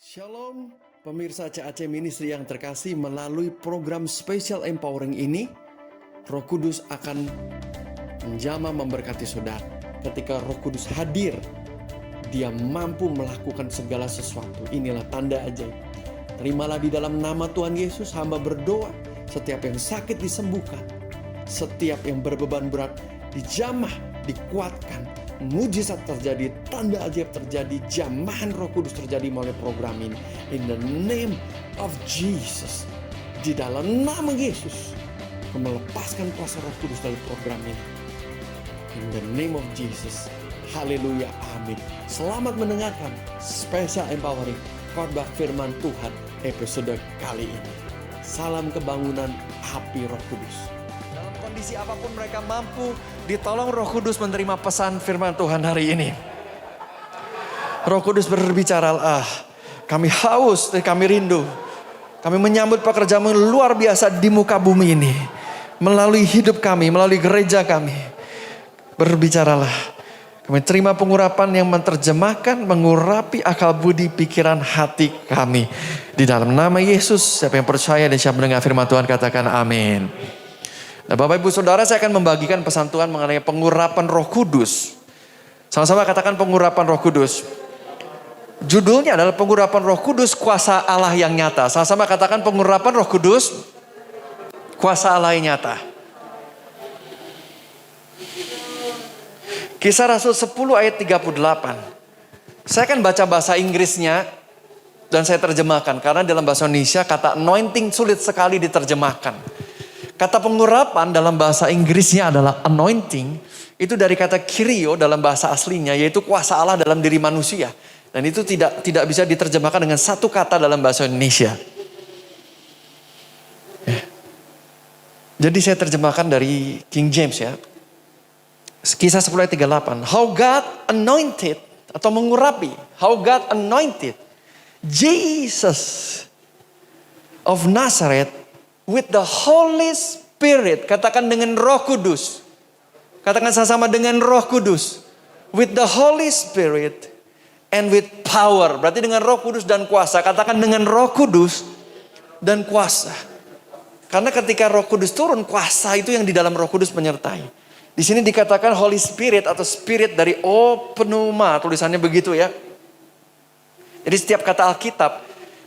Shalom, pemirsa CAC Ministry yang terkasih, melalui program Special Empowering ini, Roh Kudus akan menjamah memberkati saudara. Ketika Roh Kudus hadir, Dia mampu melakukan segala sesuatu. Inilah tanda ajaib. Terimalah di dalam nama Tuhan Yesus, hamba berdoa, setiap yang sakit disembuhkan, setiap yang berbeban berat dijamah, dikuatkan, mujizat terjadi, tanda ajaib terjadi, jamahan Roh Kudus terjadi melalui program ini. In the name of Jesus, di dalam nama Yesus, melepaskan kuasa Roh Kudus dari program ini. In the name of Jesus, haleluya, amin. Selamat mendengarkan Special Empowering khotbah firman Tuhan episode kali ini. Salam kebangunan api Roh Kudus. Dalam kondisi apapun mereka mampu ditolong Roh Kudus menerima pesan firman Tuhan hari ini. Roh Kudus berbicaralah, kami haus dan kami rindu. Kami menyambut pekerjaan luar biasa di muka bumi ini. Melalui hidup kami, melalui gereja kami. Berbicaralah. Kami terima pengurapan yang menerjemahkan, mengurapi akal budi, pikiran, hati kami. Di dalam nama Yesus, siapa yang percaya dan siapa mendengar firman Tuhan katakan amin. Nah, Bapak Ibu Saudara, saya akan membagikan pesan Tuhan mengenai pengurapan Roh Kudus. Sama-sama katakan pengurapan Roh Kudus. Judulnya adalah pengurapan Roh Kudus, kuasa Allah yang nyata. Sama-sama katakan pengurapan Roh Kudus, kuasa Allah yang nyata. Kisah Rasul 10 ayat 38. Saya akan baca bahasa Inggrisnya dan saya terjemahkan. Karena dalam bahasa Indonesia kata anointing sulit sekali diterjemahkan. Kata pengurapan dalam bahasa Inggrisnya adalah anointing. Itu dari kata kyrio dalam bahasa aslinya, yaitu kuasa Allah dalam diri manusia. Dan itu tidak bisa diterjemahkan dengan satu kata dalam bahasa Indonesia. Jadi saya terjemahkan dari King James ya. Kisah 10 ayat 38. How God anointed atau mengurapi. How God anointed Jesus of Nazareth with the Holy Spirit. Katakan dengan Roh Kudus. Katakan sama-sama dengan Roh Kudus. With the Holy Spirit and with power. Berarti dengan Roh Kudus dan kuasa. Katakan dengan Roh Kudus dan kuasa. Karena ketika Roh Kudus turun, kuasa itu yang di dalam Roh Kudus menyertai. Di sini dikatakan Holy Spirit atau Spirit dari pneuma, tulisannya begitu ya. Jadi setiap kata Alkitab,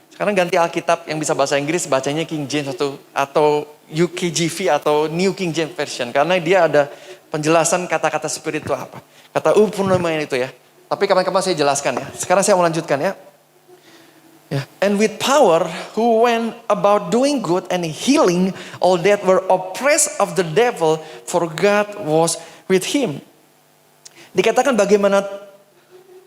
sekarang ganti Alkitab yang bisa bahasa Inggris, bacanya King James atau UKJV atau New King James Version. Karena dia ada penjelasan kata-kata Spirit itu apa. Kata pneuma itu ya. Tapi kapan-kapan saya jelaskan ya. Sekarang saya mau lanjutkan ya. And with power, who went about doing good and healing all that were oppressed of the devil, for God was with him. Dikatakan bagaimana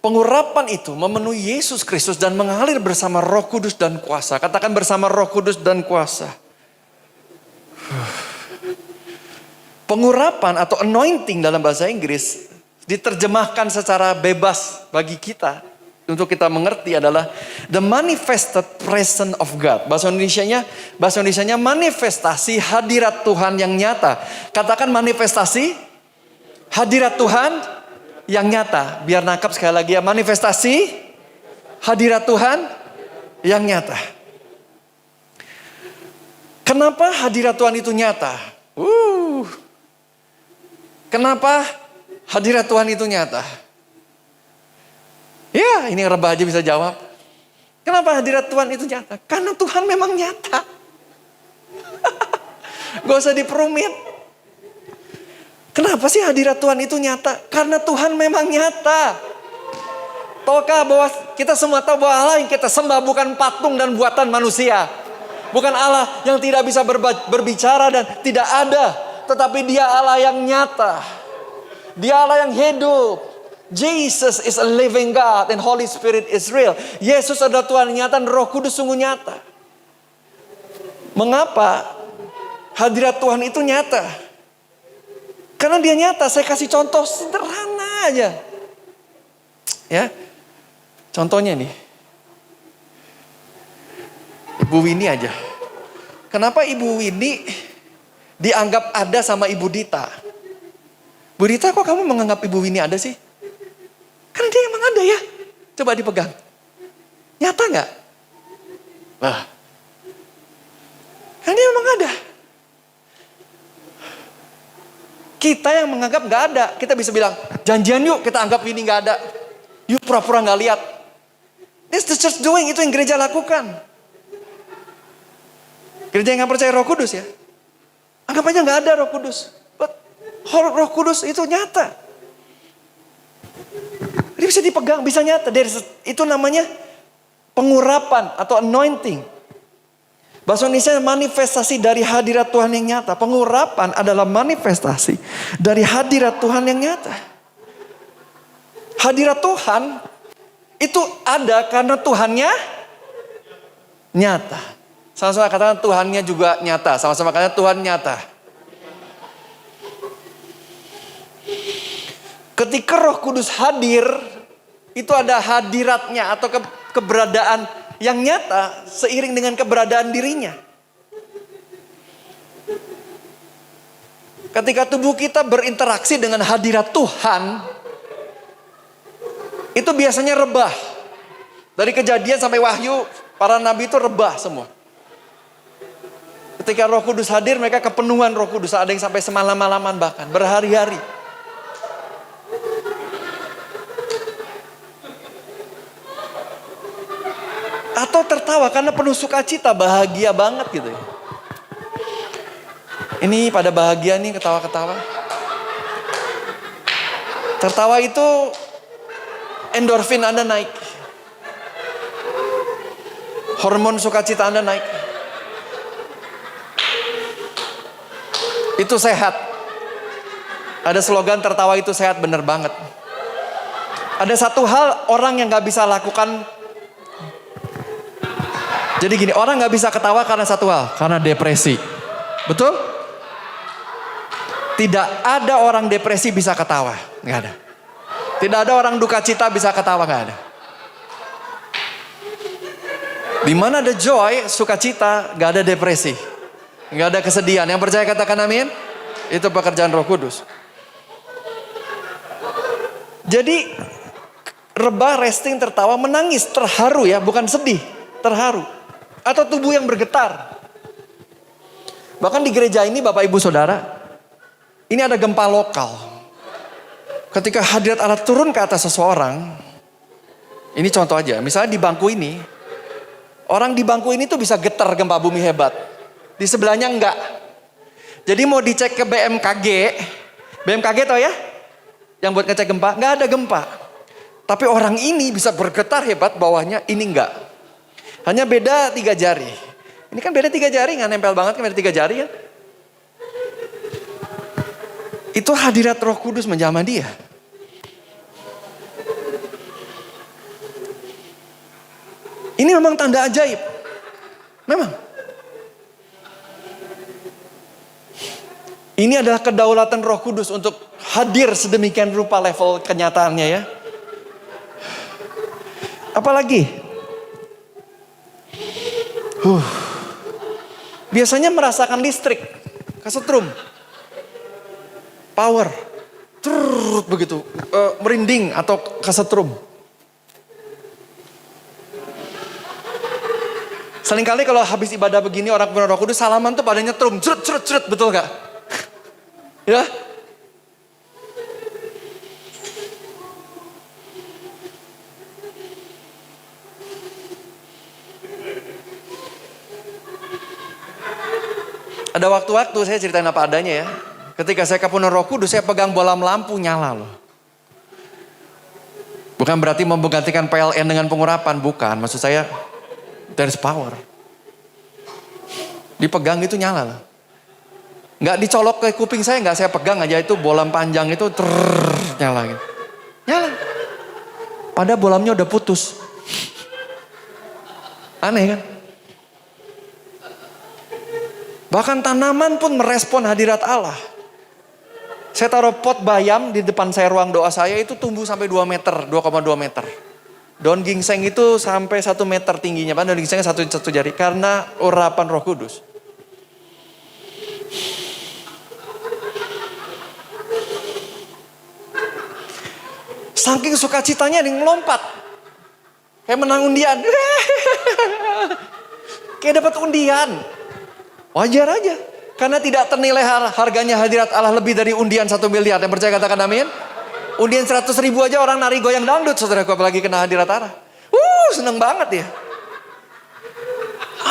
pengurapan itu memenuhi Yesus Kristus dan mengalir bersama Roh Kudus dan kuasa. Katakan bersama Roh Kudus dan kuasa. Pengurapan atau anointing dalam bahasa Inggris diterjemahkan secara bebas bagi kita. Untuk kita mengerti adalah the manifested presence of God. Bahasa Indonesianya manifestasi hadirat Tuhan yang nyata. Katakan manifestasi hadirat Tuhan yang nyata. Biar nangkap sekali lagi ya, manifestasi hadirat Tuhan yang nyata. Kenapa hadirat Tuhan itu nyata? Kenapa hadirat Tuhan itu nyata? Ya, ini rebah aja bisa jawab. Kenapa hadirat Tuhan itu nyata? Karena Tuhan memang nyata. Gak usah diperumit. Kenapa sih hadirat Tuhan itu nyata? Karena Tuhan memang nyata. Tahukah bahwa kita semua tahu bahwa Allah yang kita sembah bukan patung dan buatan manusia. Bukan Allah yang tidak bisa berbicara dan tidak ada. Tetapi Dia Allah yang nyata. Dia Allah yang hidup. Jesus is a living God and Holy Spirit is real. Yesus adalah Tuhan yang nyata dan Roh Kudus sungguh nyata. Mengapa hadirat Tuhan itu nyata? Karena Dia nyata. Saya kasih contoh sederhana aja. Ya. Contohnya nih. Ibu Winnie aja. Kenapa Ibu Winnie dianggap ada sama Ibu Dita? Bu Dita, kok kamu menganggap Ibu Winnie ada sih? Karena dia emang ada ya. Coba dipegang. Nyata gak? Nah, kan dia memang ada. Kita yang menganggap nggak ada, kita bisa bilang, janjian yuk kita anggap ini nggak ada. Yuk pura-pura nggak lihat. This the church doing, itu yang gereja lakukan. Gereja yang nggak percaya Roh Kudus ya, anggap aja nggak ada Roh Kudus. But Roh Kudus itu nyata. Dia bisa dipegang, bisa nyata. Itu namanya pengurapan atau anointing. Bahasa Indonesia manifestasi dari hadirat Tuhan yang nyata. Pengurapan adalah manifestasi dari hadirat Tuhan yang nyata. Hadirat Tuhan itu ada karena Tuhannya nyata. Sama-sama katakan Tuhannya juga nyata. Sama-sama katakan Tuhan nyata. Ketika Roh Kudus hadir, itu ada hadiratnya atau keberadaan yang nyata seiring dengan keberadaan dirinya. Ketika tubuh kita berinteraksi dengan hadirat Tuhan, itu biasanya rebah. Dari Kejadian sampai Wahyu, para nabi itu rebah semua. Ketika Roh Kudus hadir, mereka kepenuhan Roh Kudus. Ada yang sampai semalam-malaman bahkan, berhari-hari. Atau tertawa karena penuh sukacita, bahagia banget gitu ya. Ini pada bahagia nih, ketawa-ketawa. Tertawa itu endorfin Anda naik. Hormon sukacita Anda naik. Itu sehat. Ada slogan tertawa itu sehat, bener banget. Ada satu hal orang yang gak bisa lakukan. Jadi gini, orang gak bisa ketawa karena satu hal, karena depresi. Betul? Tidak ada orang depresi bisa ketawa, gak ada. Tidak ada orang duka cita bisa ketawa, gak ada. Di mana ada joy, sukacita, gak ada depresi, gak ada kesedihan. Yang percaya katakan amin. Itu pekerjaan Roh Kudus. Jadi rebah, resting, tertawa, menangis, terharu ya, bukan sedih, terharu. Atau tubuh yang bergetar. Bahkan di gereja ini Bapak Ibu Saudara, ini ada gempa lokal. Ketika hadirat Allah turun ke atas seseorang, ini contoh aja, misalnya di bangku ini, orang di bangku ini tuh bisa getar gempa bumi hebat. Di sebelahnya enggak. Jadi mau dicek ke BMKG, BMKG tau ya? Yang buat ngecek gempa, enggak ada gempa. Tapi orang ini bisa bergetar hebat, bawahnya ini enggak. Hanya beda 3 jari. Ini kan beda 3 jari, nggak nempel banget kan, beda 3 jari kan. Itu hadirat Roh Kudus menjamah dia. Ini memang tanda ajaib. Memang. Ini adalah kedaulatan Roh Kudus untuk hadir sedemikian rupa level kenyataannya ya. Apalagi? Biasanya merasakan listrik, kesetrum, power, begitu, merinding atau kesetrum. Seringkali kalau habis ibadah begini orang penuh Roh Kudus salaman tuh pada nyetrum, cerut, betul gak? Ya? Ada waktu-waktu saya ceritain apa adanya ya. Ketika saya kepenuhan Roh Kudus, saya pegang bola lampu nyala loh. Bukan berarti menggantikan PLN dengan pengurapan, bukan. Maksud saya, there's power. Dipegang itu nyala loh. Nggak dicolok ke kuping saya, nggak saya pegang aja itu bola panjang itu nyala gitu. Nyala. Padahal bolamnya udah putus. Aneh kan? Bahkan tanaman pun merespon hadirat Allah. Saya taruh pot bayam di depan saya, ruang doa saya itu tumbuh sampai 2 meter, 2,2 meter. Daun ginseng itu sampai 1 meter tingginya. Daun ginsengnya satu jari karena urapan Roh Kudus. Saking sukacitanya dia ngelompat. Kayak menang undian. Kayak dapat undian. Wajar aja. Karena tidak ternilai harganya hadirat Allah lebih dari undian 1 miliar. Yang percaya katakan amin. Undian 100 ribu aja orang nari goyang dangdut, saudaraku, apalagi kena hadirat Allah. Seneng banget ya.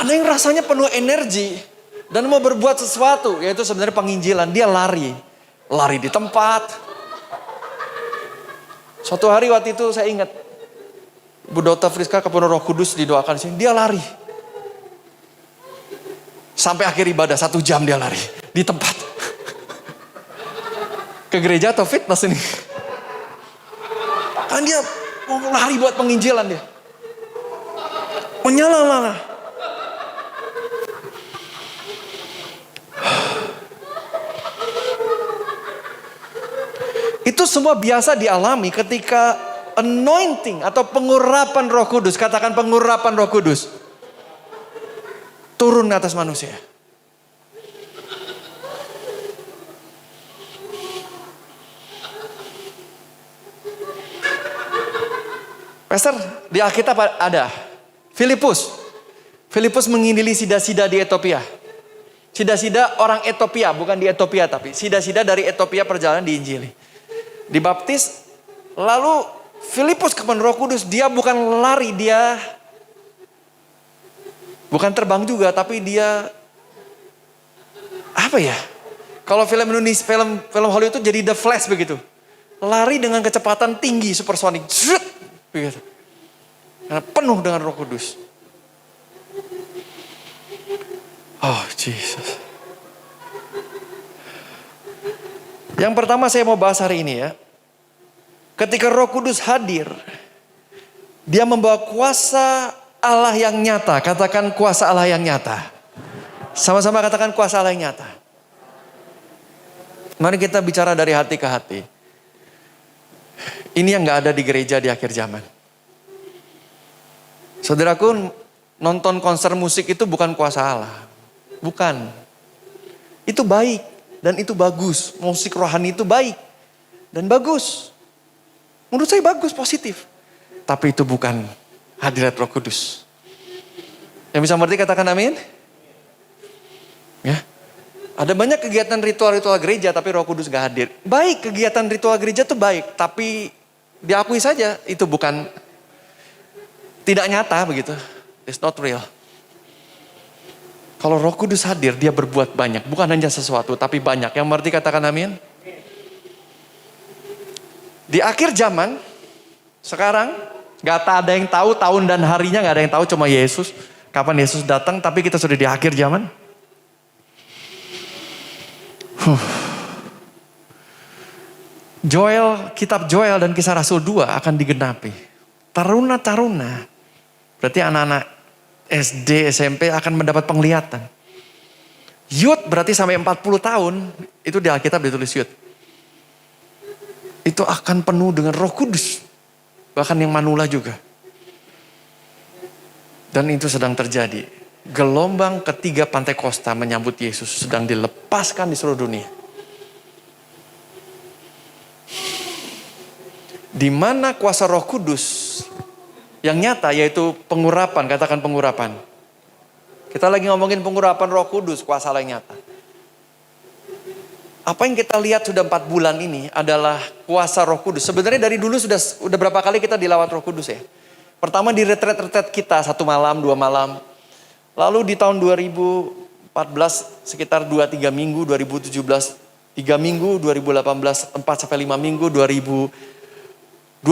Ada yang rasanya penuh energi dan mau berbuat sesuatu, yaitu sebenarnya penginjilan. Dia lari di tempat. Suatu hari waktu itu saya ingat, Bu Dr. Friska kepenuh Roh Kudus didoakan di sini. Dia lari. Sampai akhir ibadah 1 jam dia lari di tempat. Ke gereja atau fitness ini? Kan dia mau lari buat penginjilan dia. Menyala-nyala. Itu semua biasa dialami ketika anointing atau pengurapan Roh Kudus. Katakan pengurapan Roh Kudus. Turun ke atas manusia. Pastor, di Alkitab ada Filipus menginjili sida-sida di Ethiopia. Sida-sida orang Ethiopia, bukan di Ethiopia tapi sida-sida dari Ethiopia perjalanan diinjili. Dibaptis, lalu Filipus kepenuh Roh Kudus, dia bukan lari, dia bukan terbang juga, tapi dia apa ya? Kalau film Indonesia, film Hollywood itu jadi The Flash begitu. Lari dengan kecepatan tinggi, supersonik. Begitu. Karena penuh dengan Roh Kudus. Oh, Jesus. Yang pertama saya mau bahas hari ini ya. Ketika Roh Kudus hadir, dia membawa kuasa Allah yang nyata. Katakan kuasa Allah yang nyata. Sama-sama katakan kuasa Allah yang nyata. Mari kita bicara dari hati ke hati. Ini yang gak ada di gereja di akhir zaman. Saudaraku, nonton konser musik itu bukan kuasa Allah. Bukan. Itu baik dan itu bagus. Musik rohani itu baik dan bagus. Menurut saya bagus, positif. Tapi itu bukan hadirat Roh Kudus. Yang bisa mengerti katakan amin. Ya. Ada banyak kegiatan ritual-ritual gereja tapi Roh Kudus gak hadir. Baik, kegiatan ritual gereja itu baik. Tapi diakui saja itu bukan, tidak nyata begitu. It's not real. Kalau Roh Kudus hadir, dia berbuat banyak. Bukan hanya sesuatu, tapi banyak. Yang mengerti katakan amin. Di akhir zaman, sekarang gak ada yang tahu tahun dan harinya, gak ada yang tahu, cuma Yesus. Kapan Yesus datang, tapi kita sudah di akhir zaman. Kitab Joel dan Kisah Rasul 2 akan digenapi. Taruna-taruna, berarti anak-anak SD, SMP akan mendapat penglihatan. Youth berarti sampai 40 tahun, itu di Alkitab ditulis youth. Itu akan penuh dengan Roh Kudus. Bahkan yang manula juga. Dan itu sedang terjadi. Gelombang ketiga Pantekosta menyambut Yesus sedang dilepaskan di seluruh dunia. Di mana kuasa Roh Kudus yang nyata, yaitu pengurapan, katakan pengurapan. Kita lagi ngomongin pengurapan Roh Kudus, kuasa yang nyata. Apa yang kita lihat sudah 4 bulan ini adalah kuasa Roh Kudus. Sebenarnya dari dulu sudah berapa kali kita dilawat Roh Kudus ya. Pertama di retret-retret kita 1 malam, 2 malam. Lalu di tahun 2014 sekitar 2-3 minggu, 2017 3 minggu, 2018 4-5 minggu, 2022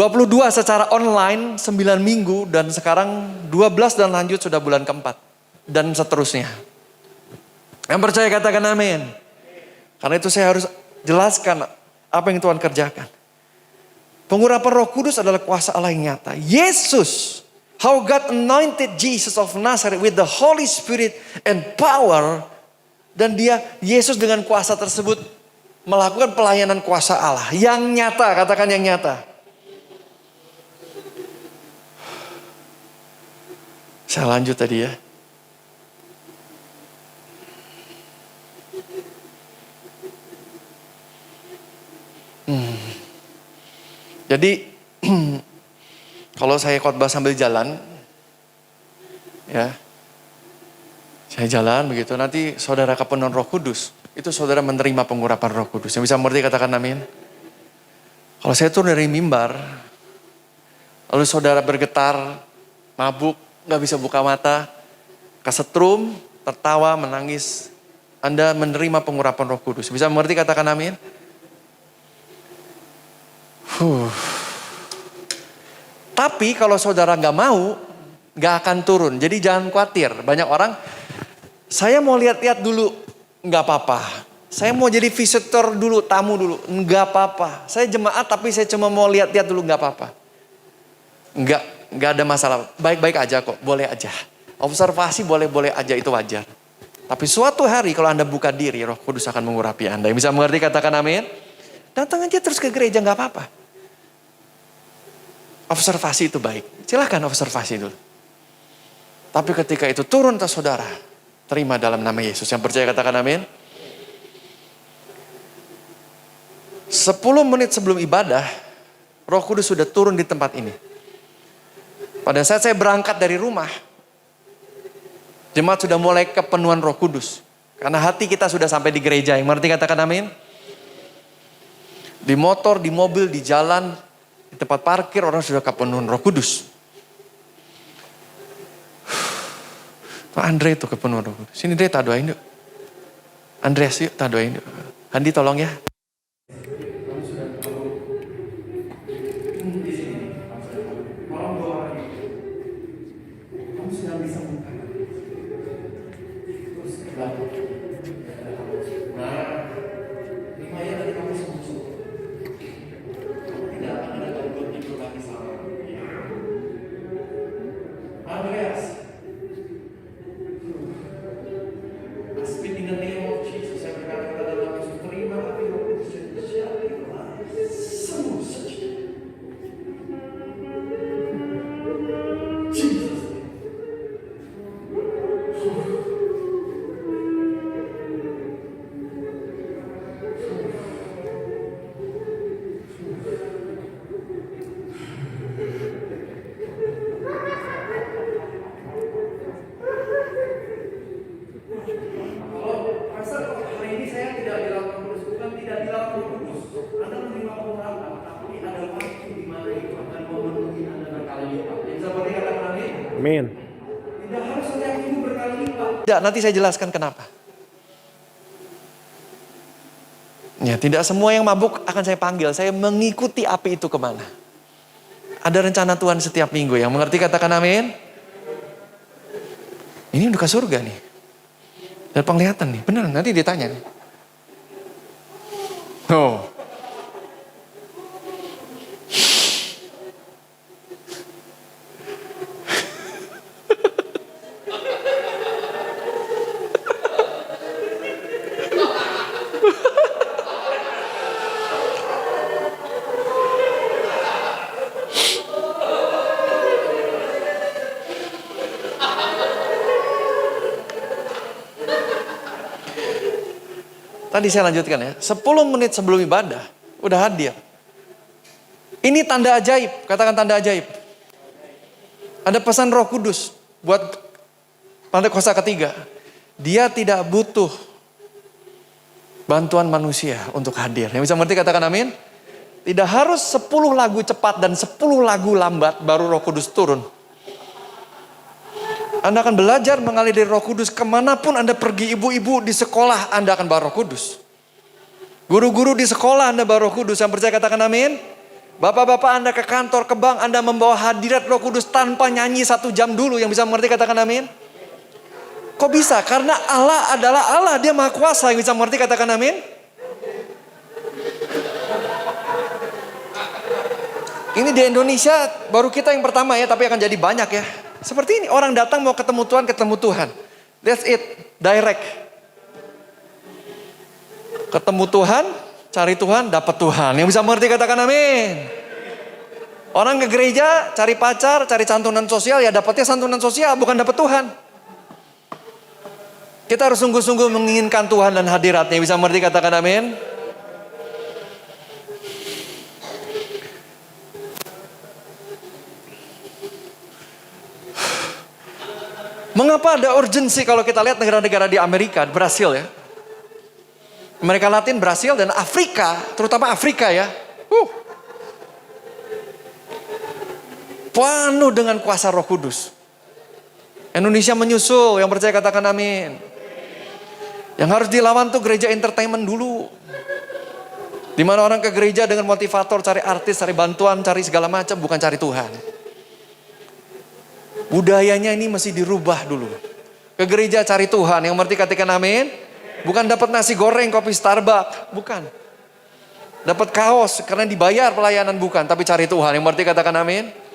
secara online 9 minggu, dan sekarang 12 dan lanjut sudah bulan keempat. Dan seterusnya. Yang percaya katakan amin. Karena itu saya harus jelaskan apa yang Tuhan kerjakan. Pengurapan Roh Kudus adalah kuasa Allah yang nyata. Yesus, how God anointed Jesus of Nazareth with the Holy Spirit and power. Dan Yesus dengan kuasa tersebut melakukan pelayanan kuasa Allah. Yang nyata, katakan yang nyata. Saya lanjut tadi ya. Jadi kalau saya khotbah sambil jalan, ya, Saya jalan begitu, nanti saudara kepenuhan Roh Kudus, itu saudara menerima pengurapan Roh Kudus. Yang bisa mengerti katakan amin. Kalau saya turun dari mimbar, lalu saudara bergetar, mabuk, gak bisa buka mata, kesetrum, tertawa, menangis, Anda menerima pengurapan Roh Kudus. Bisa mengerti katakan amin. Tapi kalau saudara gak mau, gak akan turun. Jadi jangan khawatir. Banyak orang, saya mau lihat-lihat dulu, gak apa-apa. Saya mau jadi visitor dulu, tamu dulu, gak apa-apa. Saya jemaat tapi saya cuma mau lihat-lihat dulu, gak apa-apa. Gak ada masalah, baik-baik aja kok, boleh aja. Observasi boleh-boleh aja, itu wajar. Tapi suatu hari kalau Anda buka diri, Roh Kudus akan mengurapi Anda. Yang bisa mengerti katakan amin. Datang aja terus ke gereja, gak apa-apa. Observasi itu baik, silahkan observasi dulu. Tapi ketika itu turun ke saudara, terima dalam nama Yesus. Yang percaya katakan amin. 10 menit sebelum ibadah, Roh Kudus sudah turun di tempat ini. Pada saat saya berangkat dari rumah, jemaat sudah mulai kepenuhan Roh Kudus. Karena hati kita sudah sampai di gereja. Yang mengerti katakan amin. Di motor, di mobil, di jalan, di tempat parkir, orang sudah kepenuhan Roh Kudus. Pak Andre itu kepenuhan Roh Kudus. Sini deh, tak doain yuk. Andreas yuk, tak doain yuk. Handi tolong ya. Amin. Tidak, nanti saya jelaskan kenapa. Ya, tidak semua yang mabuk akan saya panggil. Saya mengikuti api itu kemana. Ada rencana Tuhan setiap minggu. Yang mengerti katakan amin. Ini udah ke surga nih. Dan penglihatan nih. Benar, nanti ditanya nih. Oh. Tadi saya lanjutkan ya. 10 menit sebelum ibadah, udah hadir. Ini tanda ajaib, katakan tanda ajaib. Ada pesan Roh Kudus buat Pentakosta ketiga. Dia tidak butuh bantuan manusia untuk hadir. Yang bisa mengerti katakan amin. Tidak harus 10 lagu cepat dan 10 lagu lambat baru Roh Kudus turun. Anda akan belajar mengalir dari Roh Kudus kemanapun Anda pergi. Ibu-ibu di sekolah Anda akan bawa Roh Kudus. Guru-guru di sekolah Anda bawa Roh Kudus. Yang percaya katakan amin. Bapak-bapak Anda ke kantor, ke bank, Anda membawa hadirat Roh Kudus tanpa nyanyi 1 jam dulu. Yang bisa mengerti katakan amin. Kok bisa? Karena Allah adalah Allah. Dia Maha Kuasa. Yang bisa mengerti katakan amin. Ini di Indonesia baru kita yang pertama ya. Tapi akan jadi banyak ya. Seperti ini, orang datang mau ketemu Tuhan. That's it, direct. Ketemu Tuhan, cari Tuhan, dapat Tuhan. Yang bisa mengerti katakan amin. Orang ke gereja, cari pacar, cari santunan sosial, ya dapatnya santunan sosial, bukan dapat Tuhan. Kita harus sungguh-sungguh menginginkan Tuhan dan hadiratnya. Yang bisa mengerti katakan amin. Mengapa ada urgensi kalau kita lihat negara-negara di Amerika, Brasil ya. Amerika Latin, Brasil, dan Afrika, terutama Afrika ya. Penuh dengan kuasa Roh Kudus. Indonesia menyusul, yang percaya katakan amin. Yang harus dilawan tuh gereja entertainment dulu. Dimana orang ke gereja dengan motivator, cari artis, cari bantuan, cari segala macam, bukan cari Tuhan. Budayanya ini mesti dirubah dulu. Ke gereja cari Tuhan, yang mengerti katakan amin. Bukan dapat nasi goreng, kopi Starbucks, bukan. Dapat kaos karena dibayar pelayanan, bukan. Tapi cari Tuhan, yang mengerti katakan amin.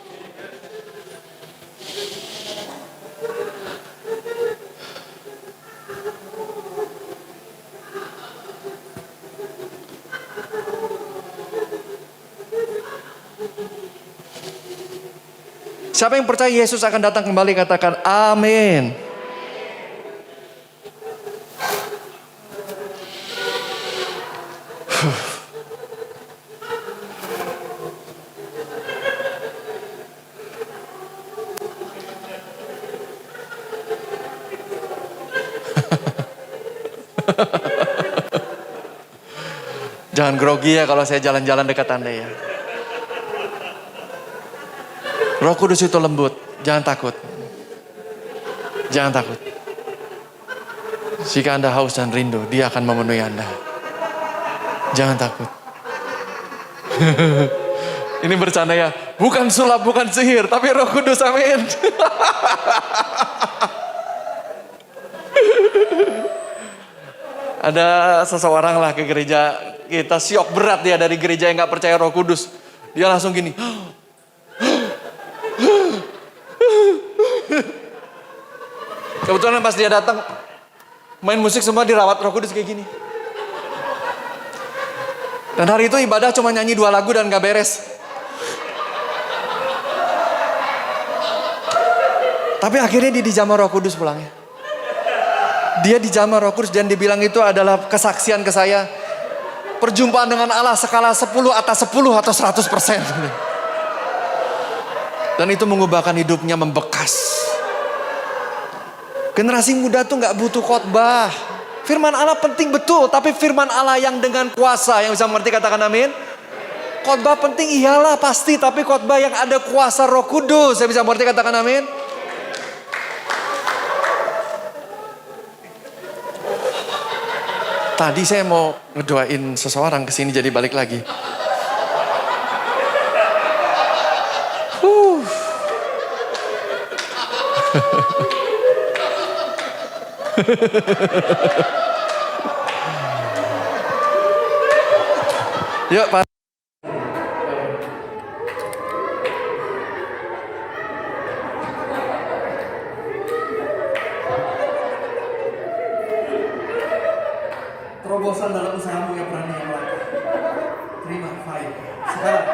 Siapa yang percaya Yesus akan datang kembali, katakan amin. Jangan grogi ya kalau saya jalan-jalan dekat Anda ya. Roh Kudus itu lembut, jangan takut. Jangan takut. Jika Anda haus dan rindu, Dia akan memenuhi Anda. Jangan takut. Ini bercanda ya, bukan sulap, bukan sihir, tapi Roh Kudus, amin. Ada seseorang lah ke gereja kita, syok berat dia dari gereja yang gak percaya Roh Kudus. Dia langsung gini. Kebetulan pas dia datang, main musik semua dirawat Roh Kudus kayak gini. Dan hari itu ibadah cuma nyanyi 2 lagu dan gak beres. Tapi akhirnya dia dijamah Roh Kudus pulangnya. Dia dijamah Roh Kudus dan dibilang itu adalah kesaksian ke saya. Perjumpaan dengan Allah skala 10 atas 10 atau 100%. Dan itu mengubahkan hidupnya, membekas. Generasi muda tuh gak butuh khotbah. Firman Allah penting betul, tapi firman Allah yang dengan kuasa, yang bisa mengerti katakan amin. Khotbah penting iyalah pasti, tapi khotbah yang ada kuasa Roh Kudus, saya bisa mengerti katakan amin. Tadi saya mau ngedoain seseorang kesini jadi balik lagi. Yuk Pak. Terobosan dalam usahamu yang berani yang laku. Terima, fine. Sekarang.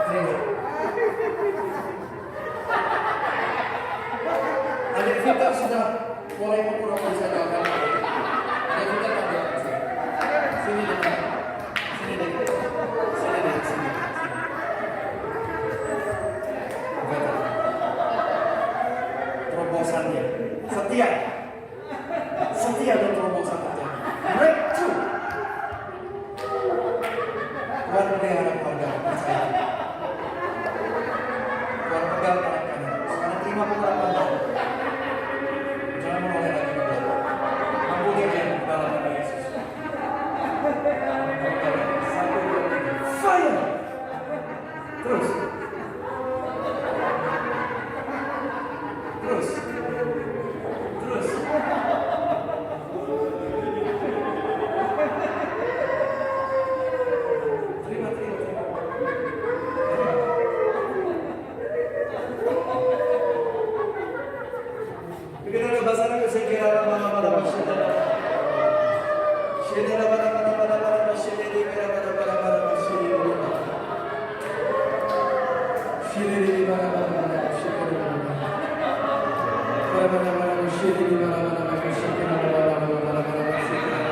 Terima. Ada kita sudah mulai memperoleh saya doakan. Ada kita tak doakan saya. Sini dekat. Sini dekat. Sini dekat. Sini. Terobosannya. Setia. Setia dan terobosan terjadi. Breakthrough. Tuhan pelihara keluarga percaya. Tuhan pegang tangan kanan. Sekarang terima pengharapan Tuhan. Jangan menoleh lagi ke belakang. Ampuni dia dalam nama Yesus. 1, 2, 3. Fire. Terus. Terus. Terus. Terima. Begitu ada bahasa Arab, saya kira mana-mana maksudnya. Syedera mana-mana syedera mana-mana syedera. Syedera mana-mana syedera. Mana-mana syedera mana-mana syedera mana-mana syedera.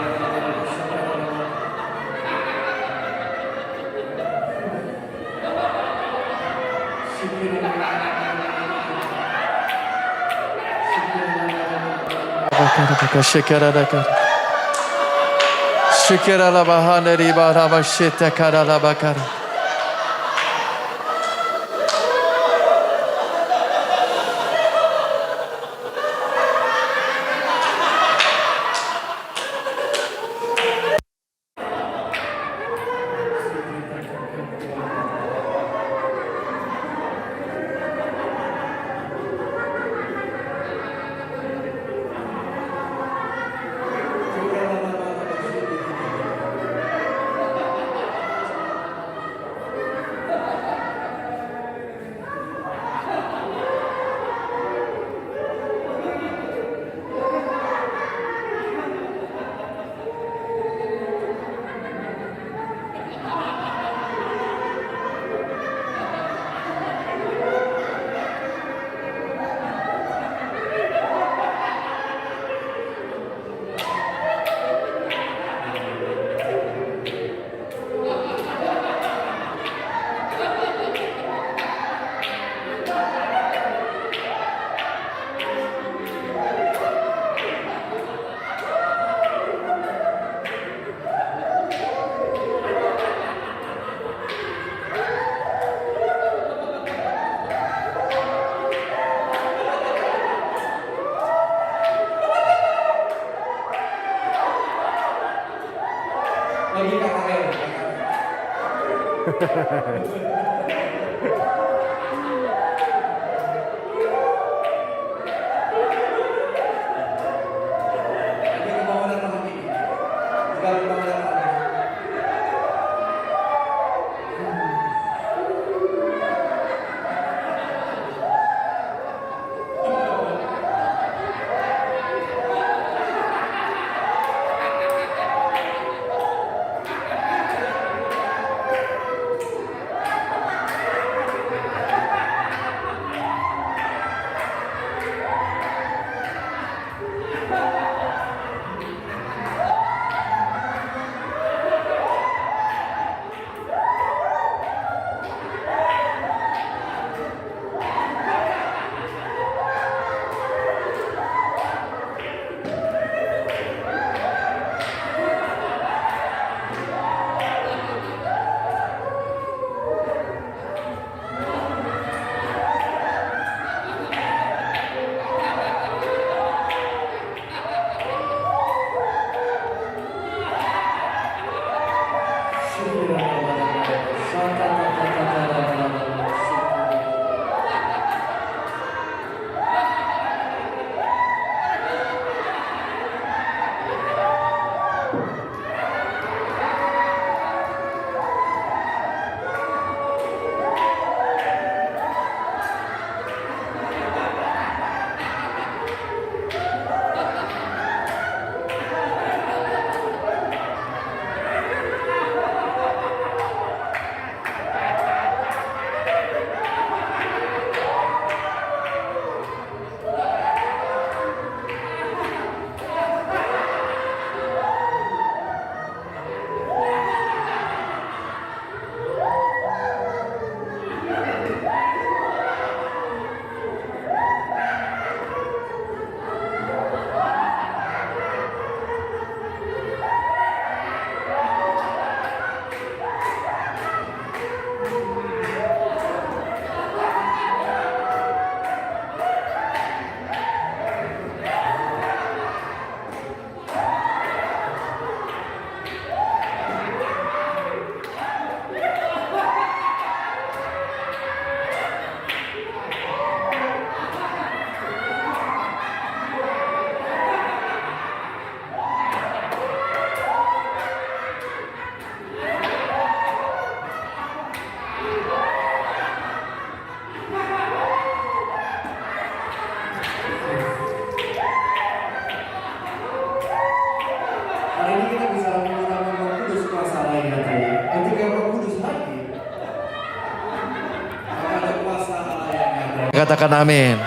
Katakan amin.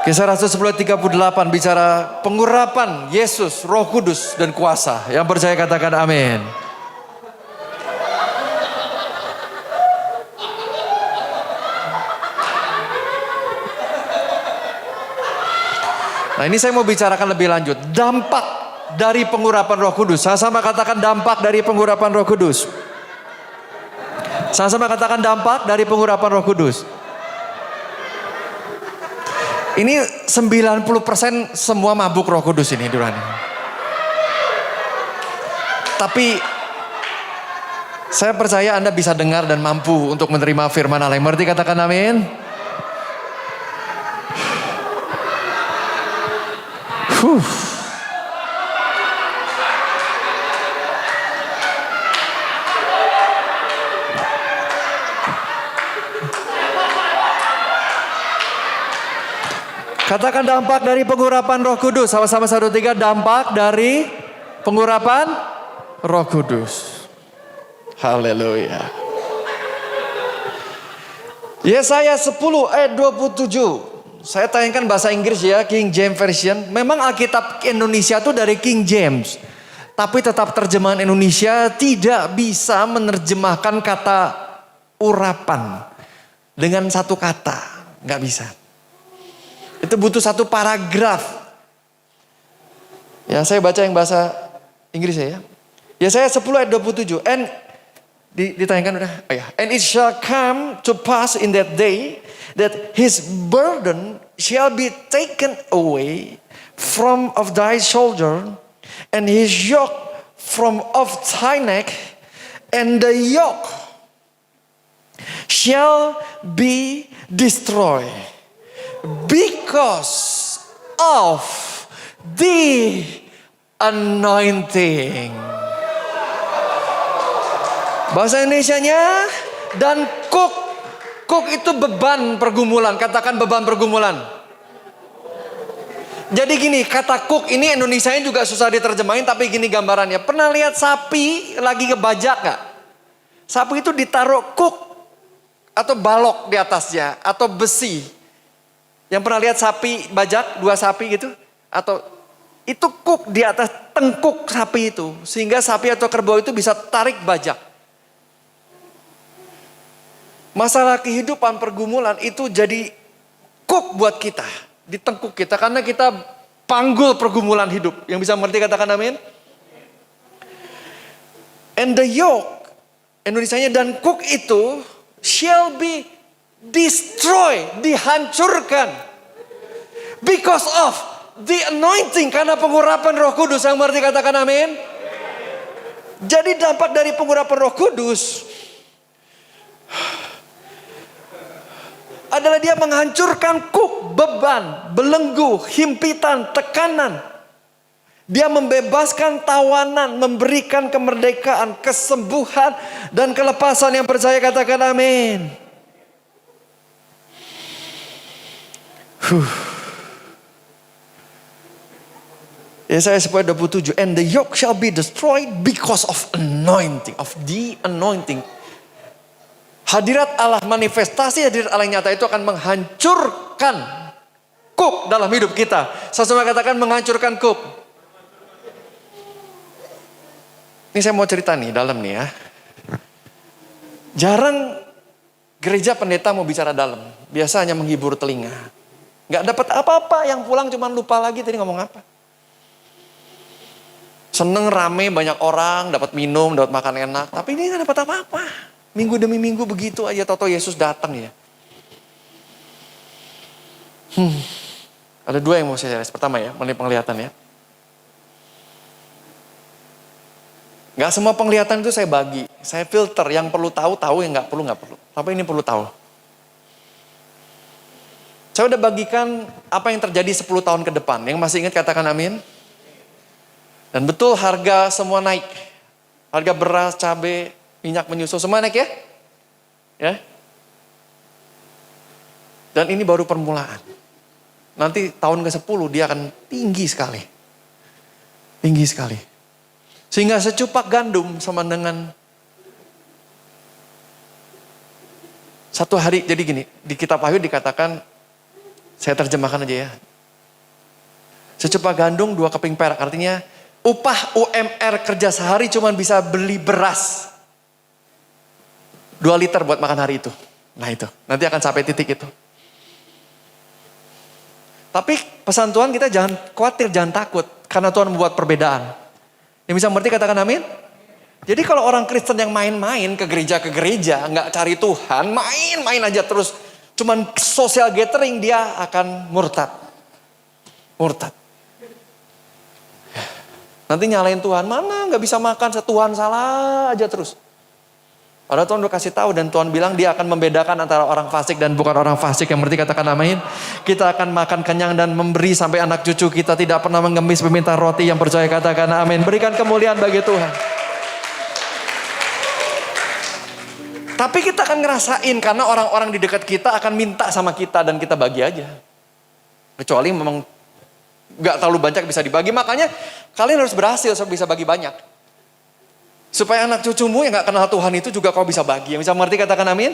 Kisah Rasul 10:38 bicara pengurapan Yesus, Roh Kudus dan kuasa. Yang percaya katakan amin. Nah ini saya mau bicarakan lebih lanjut. Dampak dari pengurapan Roh Kudus. Sama-sama katakan dampak dari pengurapan Roh Kudus. Sama-sama katakan dampak dari pengurapan Roh Kudus. Ini 90% semua mabuk Roh Kudus ini Durani. Tapi saya percaya Anda bisa dengar dan mampu untuk menerima firman Allah. Yang mengerti katakan amin. Katakan dampak dari pengurapan Roh Kudus. Sama-sama 1, 2, 3. Dampak dari pengurapan Roh Kudus. Haleluya. Yesaya 10 ayat 27. Saya tayangkan bahasa Inggris ya, King James Version. Memang Alkitab Indonesia itu dari King James. Tapi tetap terjemahan Indonesia tidak bisa menerjemahkan kata urapan dengan satu kata. Nggak bisa. Itu butuh satu paragraf. Ya, saya baca yang bahasa Inggris ya. Yesaya 10 ayat 27. Ditayangkan udah. Oh ya. And it shall come to pass in that day that his burden shall be taken away from of thy shoulder, and his yoke from off thy neck, and the yoke shall be destroyed because of the anointing. Bahasa Indonesianya, dan kuk. Kuk itu beban pergumulan. Katakan beban pergumulan. Jadi gini, kata kuk ini Indonesianya juga susah diterjemahin, tapi gini gambarannya. Pernah lihat sapi lagi ngebajak gak? Sapi itu ditaruh kuk atau balok di atasnya, atau besi. Yang pernah lihat sapi bajak, 2 sapi gitu? Atau itu kuk di atas tengkuk sapi itu. Sehingga sapi atau kerbau itu bisa tarik bajak. Masalah kehidupan pergumulan itu jadi kuk buat kita. Di tengkuk kita. Karena kita panggul pergumulan hidup. Yang bisa mengerti katakan amin. And the yoke. Indonesianya dan kuk itu shall be destroyed. Dihancurkan. Because of the anointing. Karena pengurapan Roh Kudus. Yang mengerti katakan amin. Jadi dampak dari pengurapan Roh Kudus adalah dia menghancurkan kuk, beban, belenggu, himpitan, tekanan. Dia membebaskan tawanan, memberikan kemerdekaan, kesembuhan, dan kelepasan. Yang percaya katakan amin. Yesaya 10:27. And the yoke shall be destroyed because of anointing, of the anointing. Hadirat Allah, manifestasi hadirat Allah yang nyata itu akan menghancurkan kuk dalam hidup kita. Sama-sama katakan menghancurkan kuk. Ini saya mau cerita nih dalam nih ya. Jarang gereja pendeta mau bicara dalam. Biasanya menghibur telinga. Gak dapat apa-apa, yang pulang cuma lupa lagi tadi ngomong apa. Seneng rame banyak orang, dapat minum, dapat makan enak. Tapi ini gak dapat apa-apa. Minggu demi minggu begitu aja, tahu-tahu Yesus datang ya. Ada 2 yang mau saya share. Pertama ya, mengenai penglihatan ya. Gak semua penglihatan itu saya bagi. Saya filter, yang perlu tahu, yang gak perlu. Tapi ini perlu tahu. Saya udah bagikan apa yang terjadi 10 tahun ke depan. Yang masih ingat katakan amin. Dan betul harga semua naik. Harga beras, cabai, minyak menyusul, semua naik ya. Ya. Dan ini baru permulaan. Nanti tahun ke-10 dia akan tinggi sekali. Tinggi sekali. Sehingga secupak gandum sama dengan satu hari. Jadi gini, di kitab Wahyu dikatakan, saya terjemahkan aja ya. Secupak gandum 2 keping perak. Artinya upah UMR kerja sehari cuma bisa beli beras 2 liter buat makan hari itu. Nah itu, nanti akan sampai titik itu. Tapi pesan Tuhan kita jangan khawatir, jangan takut. Karena Tuhan membuat perbedaan. Yang bisa mengerti katakan amin? Jadi kalau orang Kristen yang main-main ke gereja, nggak cari Tuhan, main-main aja terus. Cuman social gathering, dia akan murtad. Murtad. Nanti nyalain Tuhan, mana nggak bisa makan, Tuhan salah aja terus. Padahal Tuhan udah kasih tahu dan Tuhan bilang dia akan membedakan antara orang fasik dan bukan orang fasik. Yang berarti katakan amin. Kita akan makan kenyang dan memberi sampai anak cucu kita tidak pernah mengemis meminta roti. Yang percaya katakan amin. Berikan kemuliaan bagi Tuhan. Tapi kita akan ngerasain karena orang-orang di dekat kita akan minta sama kita dan kita bagi aja. Kecuali memang gak terlalu banyak bisa dibagi. Makanya kalian harus berhasil bisa bagi banyak. Supaya anak cucumu yang gak kenal Tuhan itu juga kau bisa bagi. Yang bisa mengerti katakan amin.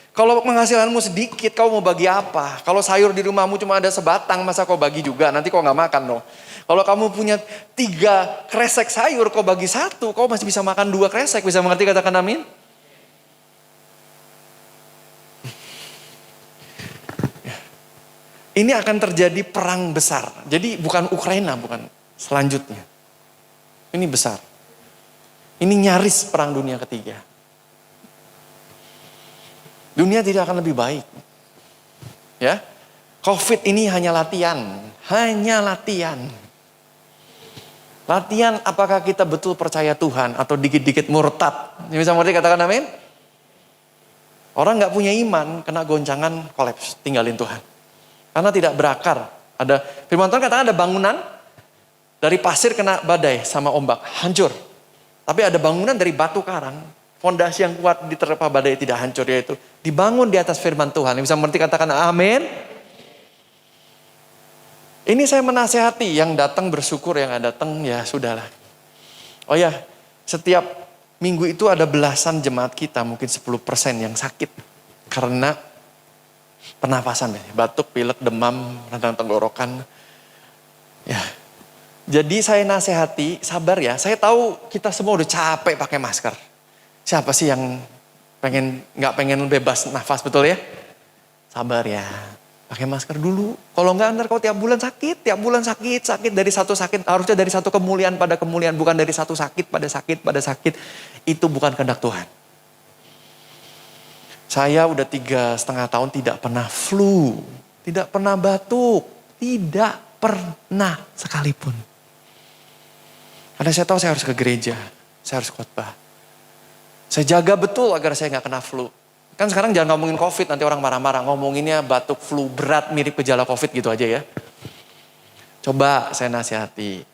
Kalau penghasilanmu sedikit kau mau bagi apa? Kalau sayur di rumahmu cuma ada sebatang masa kau bagi juga? Nanti kau gak makan dong. Kalau kamu punya 3 kresek sayur kau bagi 1. Kau masih bisa makan 2 kresek. Bisa mengerti katakan amin. Ini akan terjadi perang besar. Jadi bukan Ukraina, bukan selanjutnya. Ini besar. Ini nyaris perang dunia ketiga. Dunia tidak akan lebih baik. Ya. Covid ini hanya latihan. Hanya latihan. Latihan apakah kita betul percaya Tuhan atau dikit-dikit murtad. Yang bisa mengerti katakan amin. Orang gak punya iman, kena goncangan, kolaps, tinggalin Tuhan. Karena tidak berakar. Ada firman Tuhan katakan ada bangunan dari pasir kena badai sama ombak, hancur. Tapi ada bangunan dari batu karang, fondasi yang kuat diterpa badai tidak hancur, yaitu dibangun di atas firman Tuhan. Yang bisa mengerti katakan amin. Ini saya menasehati, yang datang bersyukur, yang nggak datang ya sudahlah. Oh ya, setiap minggu itu ada belasan jemaat kita, mungkin 10% yang sakit karena pernafasan, batuk, pilek, demam, radang tenggorokan. Ya. Jadi saya nasihati, sabar ya. Saya tahu kita semua udah capek pakai masker. Siapa sih yang nggak pengen bebas nafas, betul ya? Sabar ya, pakai masker dulu. Kalau nggak ntar kau tiap bulan sakit dari satu sakit. Harusnya dari satu kemuliaan pada kemuliaan, bukan dari satu sakit pada sakit. Itu bukan kehendak Tuhan. Saya udah 3,5 tahun tidak pernah flu, tidak pernah batuk, tidak pernah sekalipun. Karena saya tahu saya harus ke gereja, saya harus khotbah. Saya jaga betul agar saya gak kena flu. Kan sekarang jangan ngomongin COVID, nanti orang marah-marah. Ngomonginnya batuk flu berat mirip gejala COVID gitu aja ya. Coba saya nasihati.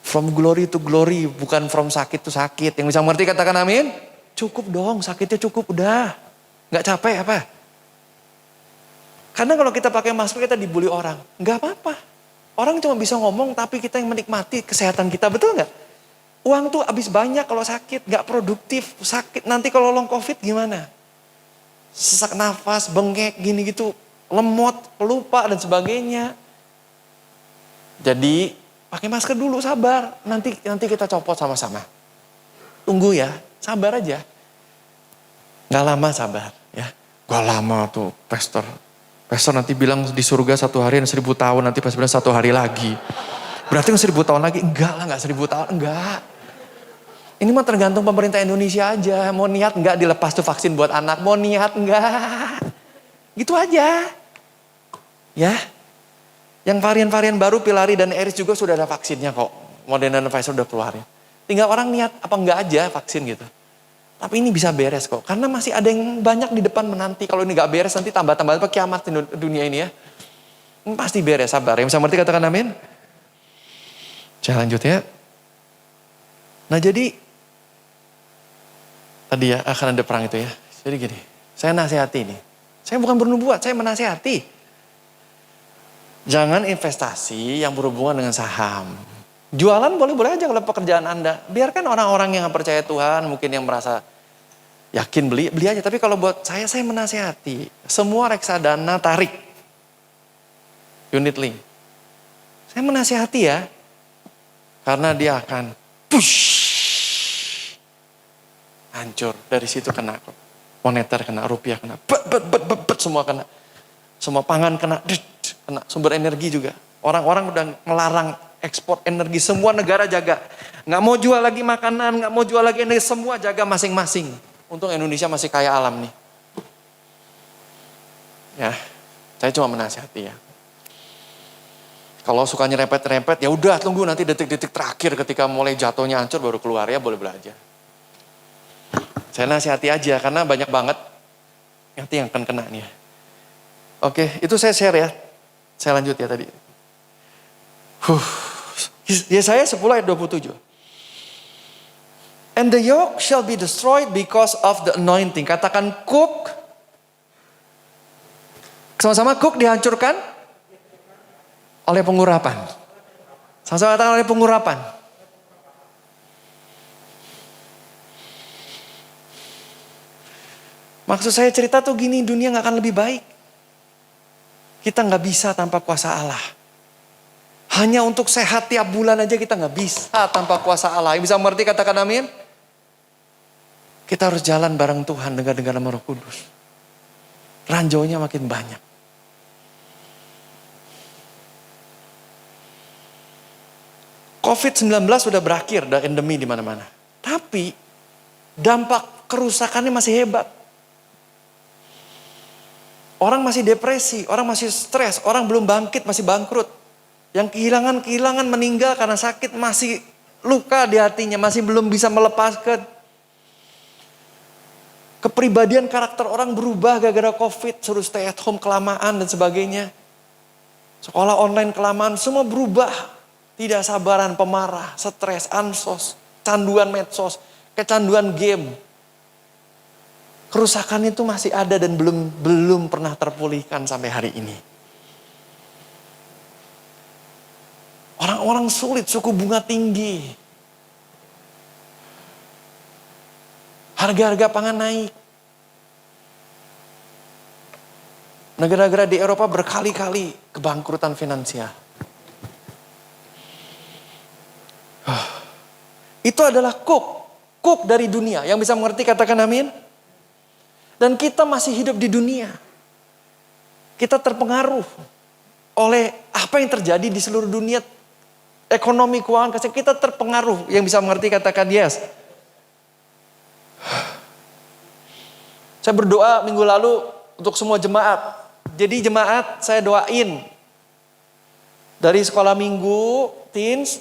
From glory to glory, bukan from sakit to sakit. Yang bisa mengerti katakan amin. Cukup dong, sakitnya cukup udah. Gak capek apa? Karena kalau kita pakai masker kita dibully orang. Gak apa-apa. Orang cuma bisa ngomong tapi kita yang menikmati kesehatan kita, betul gak? Uang tuh habis banyak kalau sakit, gak produktif, sakit. Nanti kalau long COVID gimana? Sesak nafas, bengek, gini gitu, lemot, pelupa dan sebagainya. Jadi pakai masker dulu, sabar. Nanti kita copot sama-sama. Tunggu ya, sabar aja. Gak lama sabar ya. Gak lama tuh pastor nanti bilang di surga 1 hari 1.000 tahun, nanti pas bilang 1 hari lagi. Berarti 1.000 tahun lagi? Enggak lah, enggak 1.000 tahun, enggak. Ini mah tergantung pemerintah Indonesia aja. Mau niat enggak dilepas tuh vaksin buat anak, mau niat enggak. Gitu aja. Ya. Yang varian-varian baru Pilari dan Eris juga sudah ada vaksinnya kok. Moderna dan Pfizer udah keluarin. Tinggal orang niat apa enggak aja vaksin gitu. Tapi ini bisa beres kok. Karena masih ada yang banyak di depan menanti. Kalau ini gak beres nanti tambah-tambah kiamat di dunia ini ya. Ini pasti beres, sabar. Yang bisa mengerti katakan amin. Saya lanjut ya. Nah jadi. Tadi ya akan ada perang itu ya. Jadi gini. Saya nasihati ini. Saya bukan bernubuat, saya menasihati. Jangan investasi yang berhubungan dengan saham. Jualan boleh-boleh aja kalau pekerjaan Anda. Biarkan orang-orang yang percaya Tuhan, mungkin yang merasa yakin beli aja. Tapi kalau buat saya menasihati. Semua reksadana tarik. Unit link. Saya menasihati ya. Karena dia akan push. Hancur. Dari situ kena. Moneter kena, rupiah kena. Semua kena. Semua pangan kena. kena sumber energi juga. Orang-orang udah melarang ekspor energi, semua negara jaga. Nggak mau jual lagi makanan, nggak mau jual lagi energi, semua jaga masing-masing. Untung Indonesia masih kaya alam nih. Ya, saya cuma menasihati ya. Kalau suka nyerempet-nyerempet, ya udah tunggu nanti detik-detik terakhir ketika mulai jatuhnya hancur baru keluar ya, boleh belajar. Saya nasihati aja karena banyak banget nanti yang akan kena nih ya. Oke, itu saya share ya. Saya lanjut ya tadi. Yesaya 10 ayat 27. And the yoke shall be destroyed because of the anointing. Katakan kuk. Sama-sama kuk dihancurkan oleh pengurapan. Sama-sama katakan oleh pengurapan. Maksud saya cerita tuh gini, dunia gak akan lebih baik. Kita gak bisa tanpa kuasa Allah. Hanya untuk sehat tiap bulan aja kita gak bisa tanpa kuasa Allah. Yang bisa mengerti katakan amin? Kita harus jalan bareng Tuhan dengan nama Roh Kudus. Ranjaunya makin banyak. COVID-19 sudah berakhir, udah endemi di mana-mana. Tapi dampak kerusakannya masih hebat. Orang masih depresi, orang masih stres, orang belum bangkit, masih bangkrut. Yang kehilangan meninggal karena sakit, masih luka di hatinya, masih belum bisa melepaskan. Kepribadian karakter orang berubah gara-gara COVID, suruh stay at home kelamaan dan sebagainya. Sekolah online kelamaan, semua berubah. Tidak sabaran, pemarah, stres, ansos, canduan medsos, kecanduan game. Kerusakan itu masih ada dan belum pernah terpulihkan sampai hari ini. Orang-orang sulit, suku bunga tinggi. Harga-harga pangan naik. Negara-negara di Eropa berkali-kali kebangkrutan finansial. Itu adalah kuk dari dunia. Yang bisa mengerti katakan amin. Dan kita masih hidup di dunia. Kita terpengaruh oleh apa yang terjadi di seluruh dunia. Ekonomi, keuangan, kesehatan, kita terpengaruh. Yang bisa mengerti katakan yes. Saya berdoa minggu lalu untuk semua jemaat. Jadi jemaat saya doain. Dari sekolah minggu, teens,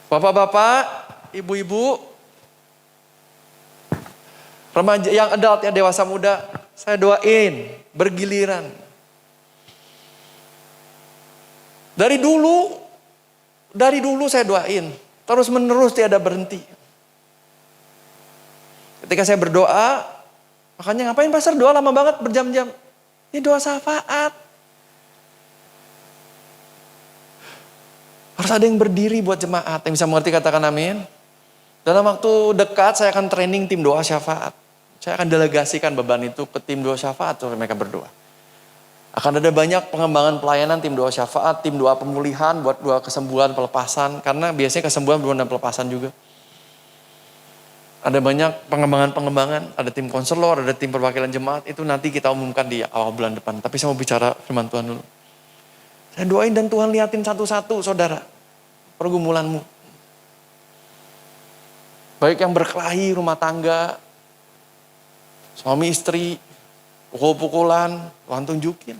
bapak-bapak, ibu-ibu, remaja yang adult ya, dewasa muda, saya doain bergiliran. Dari dulu saya doain, terus menerus tiada berhenti. Ketika saya berdoa, makanya ngapain pastor doa lama banget berjam-jam? Ini doa syafaat. Harus ada yang berdiri buat jemaat. Yang bisa mengerti katakan amin. Dalam waktu dekat saya akan training tim doa syafaat. Saya akan delegasikan beban itu ke tim doa syafaat untuk mereka berdoa. Akan ada banyak pengembangan pelayanan tim doa syafaat, tim doa pemulihan, buat doa kesembuhan, pelepasan. Karena biasanya kesembuhan berhubungan dengan pelepasan juga. Ada banyak pengembangan, ada tim konselor, ada tim perwakilan jemaat. Itu nanti kita umumkan di awal bulan depan. Tapi saya mau bicara firman Tuhan dulu. Saya doain dan Tuhan liatin satu-satu saudara. Pergumulanmu. Baik yang berkelahi rumah tangga. Suami istri. Pukul-pukulan. Tuhan tunjukin.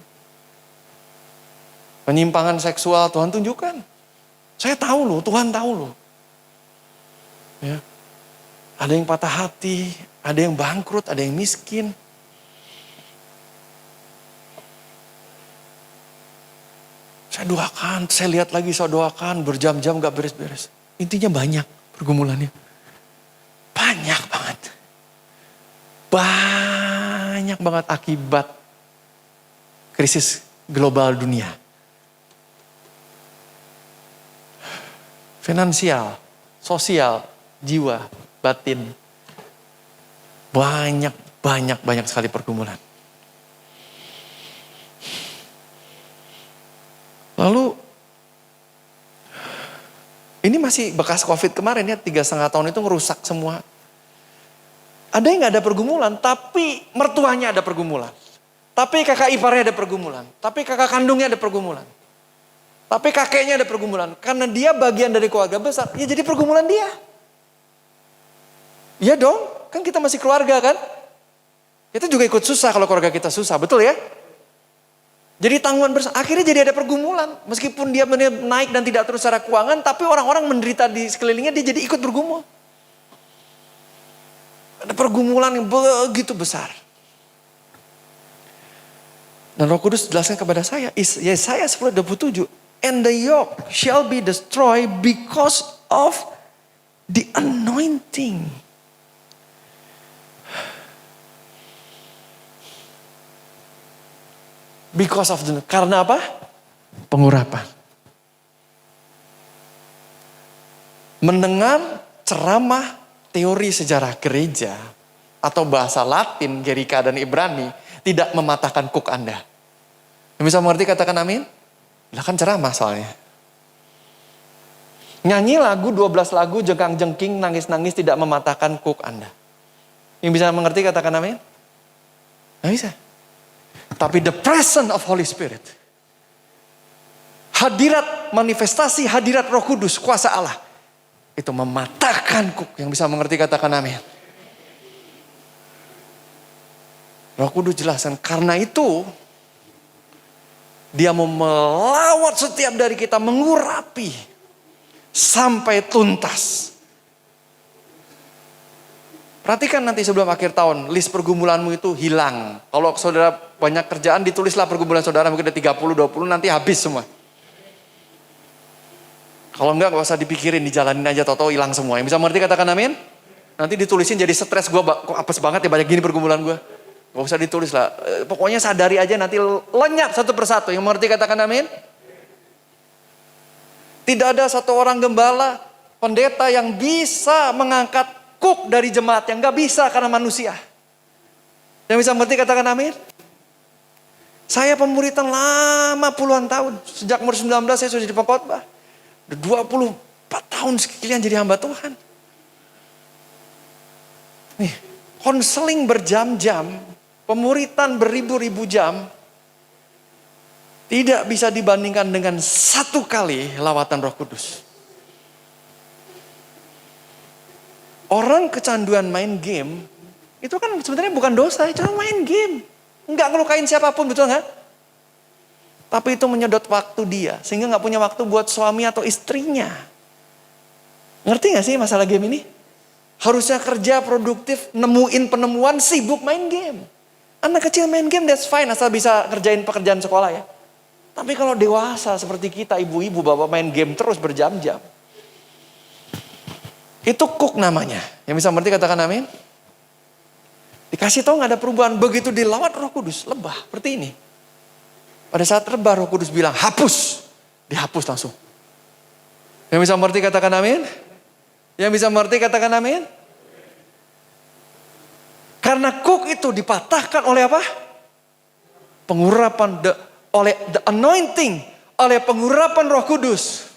Penyimpangan seksual Tuhan tunjukkan. Saya tahu loh, Tuhan tahu loh. Ya. Ada yang patah hati, ada yang bangkrut, ada yang miskin. Saya doakan, saya lihat lagi, saya doakan, berjam-jam gak beres-beres. Intinya banyak pergumulannya. Banyak banget. Banyak banget akibat krisis global dunia. Finansial, sosial, jiwa, batin. Banyak sekali pergumulan. Lalu, ini masih bekas COVID kemarin ya, 3,5 tahun itu ngerusak semua. Ada yang gak ada pergumulan, tapi mertuanya ada pergumulan. Tapi kakak iparnya ada pergumulan. Tapi kakak kandungnya ada pergumulan. Tapi kakeknya ada pergumulan. Karena dia bagian dari keluarga besar, ya jadi pergumulan dia. Iya dong, kan kita masih keluarga kan? Kita juga ikut susah kalau keluarga kita susah, betul ya? Jadi tanggungan bersama, akhirnya jadi ada pergumulan. Meskipun dia naik dan tidak terus secara keuangan, tapi orang-orang menderita di sekelilingnya, dia jadi ikut bergumul. Ada pergumulan yang begitu besar. Dan Roh Kudus jelaskan kepada saya, Yesaya 10:27, and the yoke shall be destroyed because of the anointing. Because of the, karena apa? Pengurapan. Mendengar ceramah teori sejarah gereja atau bahasa Latin, Gerika dan Ibrani tidak mematahkan kuk Anda. Yang bisa mengerti katakan amin? Lah kan ceramah soalnya. Nyanyi lagu 12 lagu jengkang-jengking, nangis-nangis tidak mematahkan kuk Anda. Yang bisa mengerti katakan amin? Nggak bisa. Tapi the presence of Holy Spirit, hadirat manifestasi, hadirat Roh Kudus, kuasa Allah, itu mematahkan kuk. Yang bisa mengerti katakan amin. Roh Kudus jelaskan, karena itu dia mau melawat setiap dari kita, mengurapi sampai tuntas. Perhatikan nanti sebelum akhir tahun, list pergumulanmu itu hilang. Kalau saudara banyak kerjaan, ditulislah pergumulan saudara, mungkin ada 30-20, nanti habis semua. Kalau enggak, gak usah dipikirin, dijalanin aja, tau-tau hilang semua. Yang bisa mengerti katakan amin? Nanti ditulisin jadi stres, gue kok apes banget ya, banyak gini pergumulan gue. Gak usah ditulis lah. Pokoknya sadari aja, nanti lenyap satu persatu. Yang mengerti katakan amin? Tidak ada satu orang gembala, pendeta yang bisa mengangkat kuk dari jemaat yang gak bisa karena manusia. Yang bisa mengerti katakan amin? Saya pemuritan lama puluhan tahun. Sejak umur 19 saya sudah jadi pengkhotbah. 24 tahun sekian jadi hamba Tuhan. Nih, konseling berjam-jam, pemuritan beribu-ribu jam, tidak bisa dibandingkan dengan satu kali lawatan Roh Kudus. Orang kecanduan main game, itu kan sebenarnya bukan dosa, cuma main game. Enggak ngelukain siapapun, betul nggak? Tapi itu menyedot waktu dia, sehingga nggak punya waktu buat suami atau istrinya. Ngerti nggak sih masalah game ini? Harusnya kerja produktif, nemuin penemuan, sibuk main game. Anak kecil main game that's fine, asal bisa kerjain pekerjaan sekolah ya. Tapi kalau dewasa seperti kita, ibu-ibu, bapak main game terus berjam-jam. Itu kuk namanya. Yang bisa mengerti katakan amin. Dikasih tahu nggak ada perubahan. Begitu dilawat Roh Kudus, lebah seperti ini. Pada saat rebah Roh Kudus bilang hapus. Dihapus langsung. Yang bisa mengerti katakan amin. Yang bisa mengerti katakan amin. Karena kuk itu dipatahkan oleh apa? Pengurapan, oleh the anointing, oleh pengurapan Roh Kudus.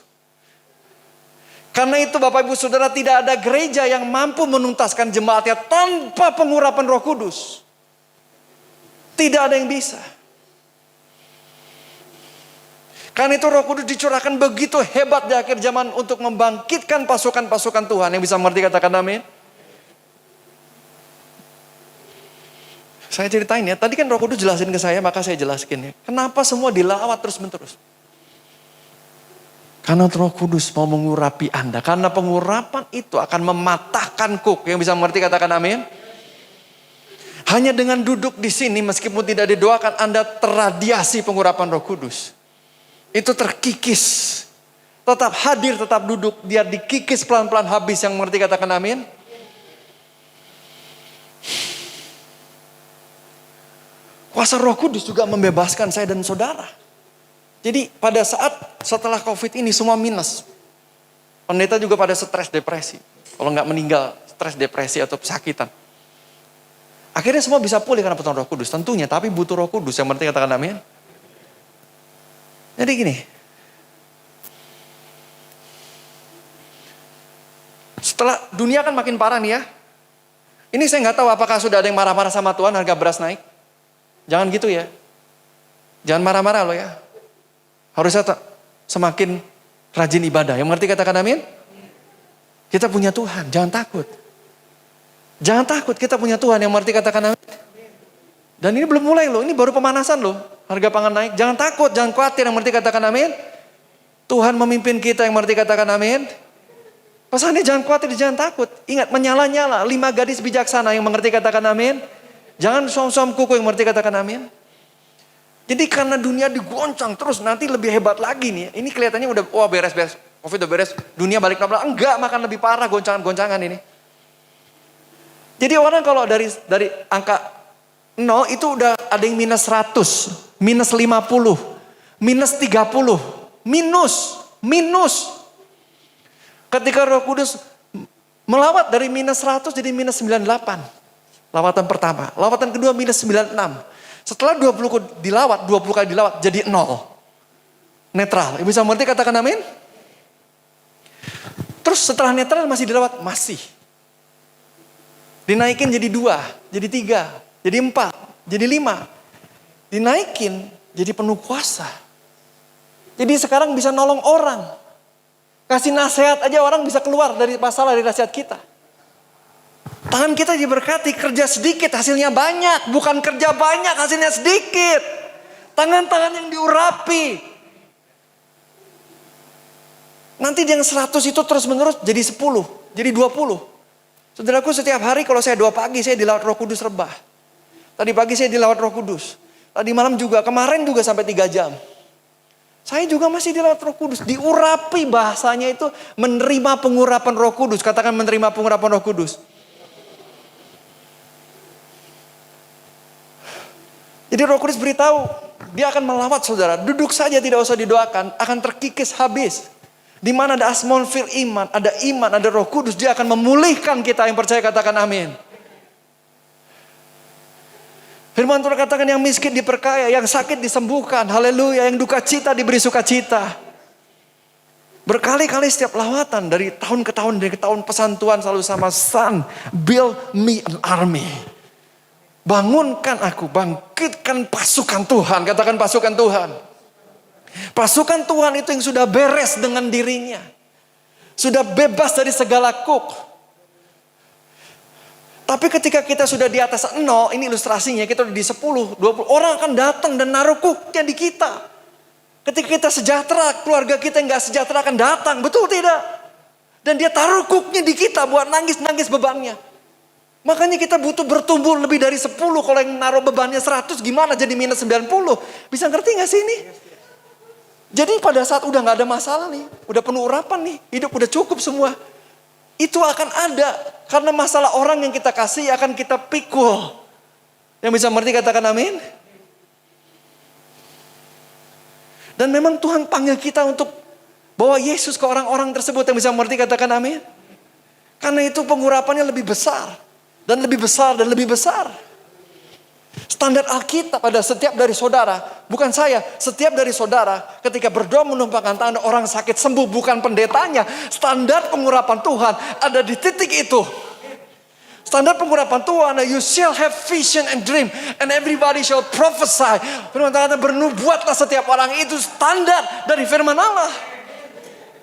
Karena itu Bapak Ibu Saudara, tidak ada gereja yang mampu menuntaskan jemaatnya tanpa pengurapan Roh Kudus. Tidak ada yang bisa. Karena itu Roh Kudus dicurahkan begitu hebat di akhir zaman untuk membangkitkan pasukan-pasukan Tuhan. Yang bisa mengerti katakan amin. Saya ceritain ya, tadi kan Roh Kudus jelasin ke saya, maka saya jelaskin ya. Kenapa semua dilawat terus-menerus? Karena Roh Kudus mau mengurapi Anda. Karena pengurapan itu akan mematahkan kuk. Yang bisa mengerti katakan amin. Hanya dengan duduk di sini meskipun tidak didoakan, Anda terradiasi pengurapan Roh Kudus. Itu terkikis. Tetap hadir, tetap duduk. Dia dikikis pelan-pelan habis. Yang mengerti katakan amin. Kuasa Roh Kudus juga membebaskan saya dan saudara. Jadi pada saat setelah COVID ini semua minus. Pendeta juga pada stres depresi. Kalau nggak meninggal, stres depresi atau pesakitan. Akhirnya semua bisa pulih karena pertolongan Roh Kudus. Tentunya, tapi butuh Roh Kudus. Yang penting katakan amin. Jadi gini. Setelah dunia kan makin parah nih ya. Ini saya nggak tahu apakah sudah ada yang marah-marah sama Tuhan harga beras naik. Jangan gitu ya. Jangan marah-marah loh ya. Harusnya semakin rajin ibadah. Yang mengerti katakan amin? Kita punya Tuhan, jangan takut. Jangan takut, kita punya Tuhan. Yang mengerti katakan amin? Dan ini belum mulai loh, ini baru pemanasan loh. Harga pangan naik, jangan takut, jangan khawatir. Yang mengerti katakan amin? Tuhan memimpin kita, yang mengerti katakan amin? Pesannya jangan khawatir, jangan takut. Ingat, menyala-nyala. 5 gadis bijaksana, yang mengerti katakan amin? Jangan suam-suam kuku, yang mengerti katakan amin? Jadi karena dunia digoncang terus, nanti lebih hebat lagi nih. Ini kelihatannya udah, wah beres-beres. Covid udah beres, dunia balik normal. Enggak, makan lebih parah goncangan-goncangan ini. Jadi orang kalau dari angka 0 itu udah ada yang minus 100, minus 50, minus 30, minus. Ketika Roh Kudus melawat dari minus 100 jadi minus 98. Lawatan pertama. Lawatan kedua minus 96. Setelah 20 kali dilawat jadi 0. Netral. Ibu bisa mengerti katakan amin? Terus setelah netral masih dilawat? Masih. Dinaikin jadi 2, jadi 3, jadi 4, jadi 5. Dinaikin jadi penuh kuasa. Jadi sekarang bisa nolong orang. Kasih nasihat aja orang bisa keluar dari masalah, dari nasihat kita. Tangan kita diberkati, kerja sedikit hasilnya banyak. Bukan kerja banyak hasilnya sedikit. Tangan-tangan yang diurapi. Nanti yang 100 itu terus menerus jadi 10, jadi 20. Saudaraku, setiap hari kalau saya doa pagi saya dilawat Roh Kudus rebah. Tadi pagi saya dilawat Roh Kudus. Tadi malam juga, kemarin juga sampai 3 jam. Saya juga masih dilawat Roh Kudus. Diurapi, bahasanya itu menerima pengurapan Roh Kudus. Katakan menerima pengurapan Roh Kudus. Jadi Roh Kudus beritahu, dia akan melawat saudara. Duduk saja tidak usah didoakan, akan terkikis habis. Di mana ada atmosfer iman, ada Roh Kudus, dia akan memulihkan kita yang percaya, katakan amin. Firman Tuhan katakan yang miskin diperkaya, yang sakit disembuhkan, haleluya, yang duka cita diberi sukacita. Berkali-kali setiap lawatan dari tahun ke tahun pesan Tuhan selalu sama, son, build me an army. Bangunkan aku, bangkitkan pasukan Tuhan, katakan pasukan Tuhan. Pasukan Tuhan itu yang sudah beres dengan dirinya. Sudah bebas dari segala kuk. Tapi ketika kita sudah di atas 0, ini ilustrasinya, kita udah di 10, 20, orang akan datang dan naruh kuknya di kita. Ketika kita sejahtera, keluarga kita yang gak sejahtera akan datang, betul tidak? Dan dia taruh kuknya di kita buat nangis-nangis bebannya. Makanya kita butuh bertumbuh lebih dari 10, kalau yang naruh bebannya 100 gimana jadi minus 90? Bisa ngerti gak sih ini? Jadi pada saat udah gak ada masalah nih, udah penuh urapan nih, hidup udah cukup semua. Itu akan ada, karena masalah orang yang kita kasih akan kita pikul. Yang bisa mengerti katakan amin. Dan memang Tuhan panggil kita untuk bawa Yesus ke orang-orang tersebut, yang bisa mengerti katakan amin. Karena itu pengurapannya lebih besar. Dan lebih besar dan lebih besar. Standar Alkitab pada setiap dari saudara, bukan saya, setiap dari saudara ketika berdoa menumpahkan tangan orang sakit sembuh, bukan pendetanya. Standar pengurapan Tuhan ada di titik itu. Standar pengurapan Tuhan, you shall have vision and dream and everybody shall prophesy. Firman Tuhan bernubuatlah setiap orang, itu standar dari firman Allah.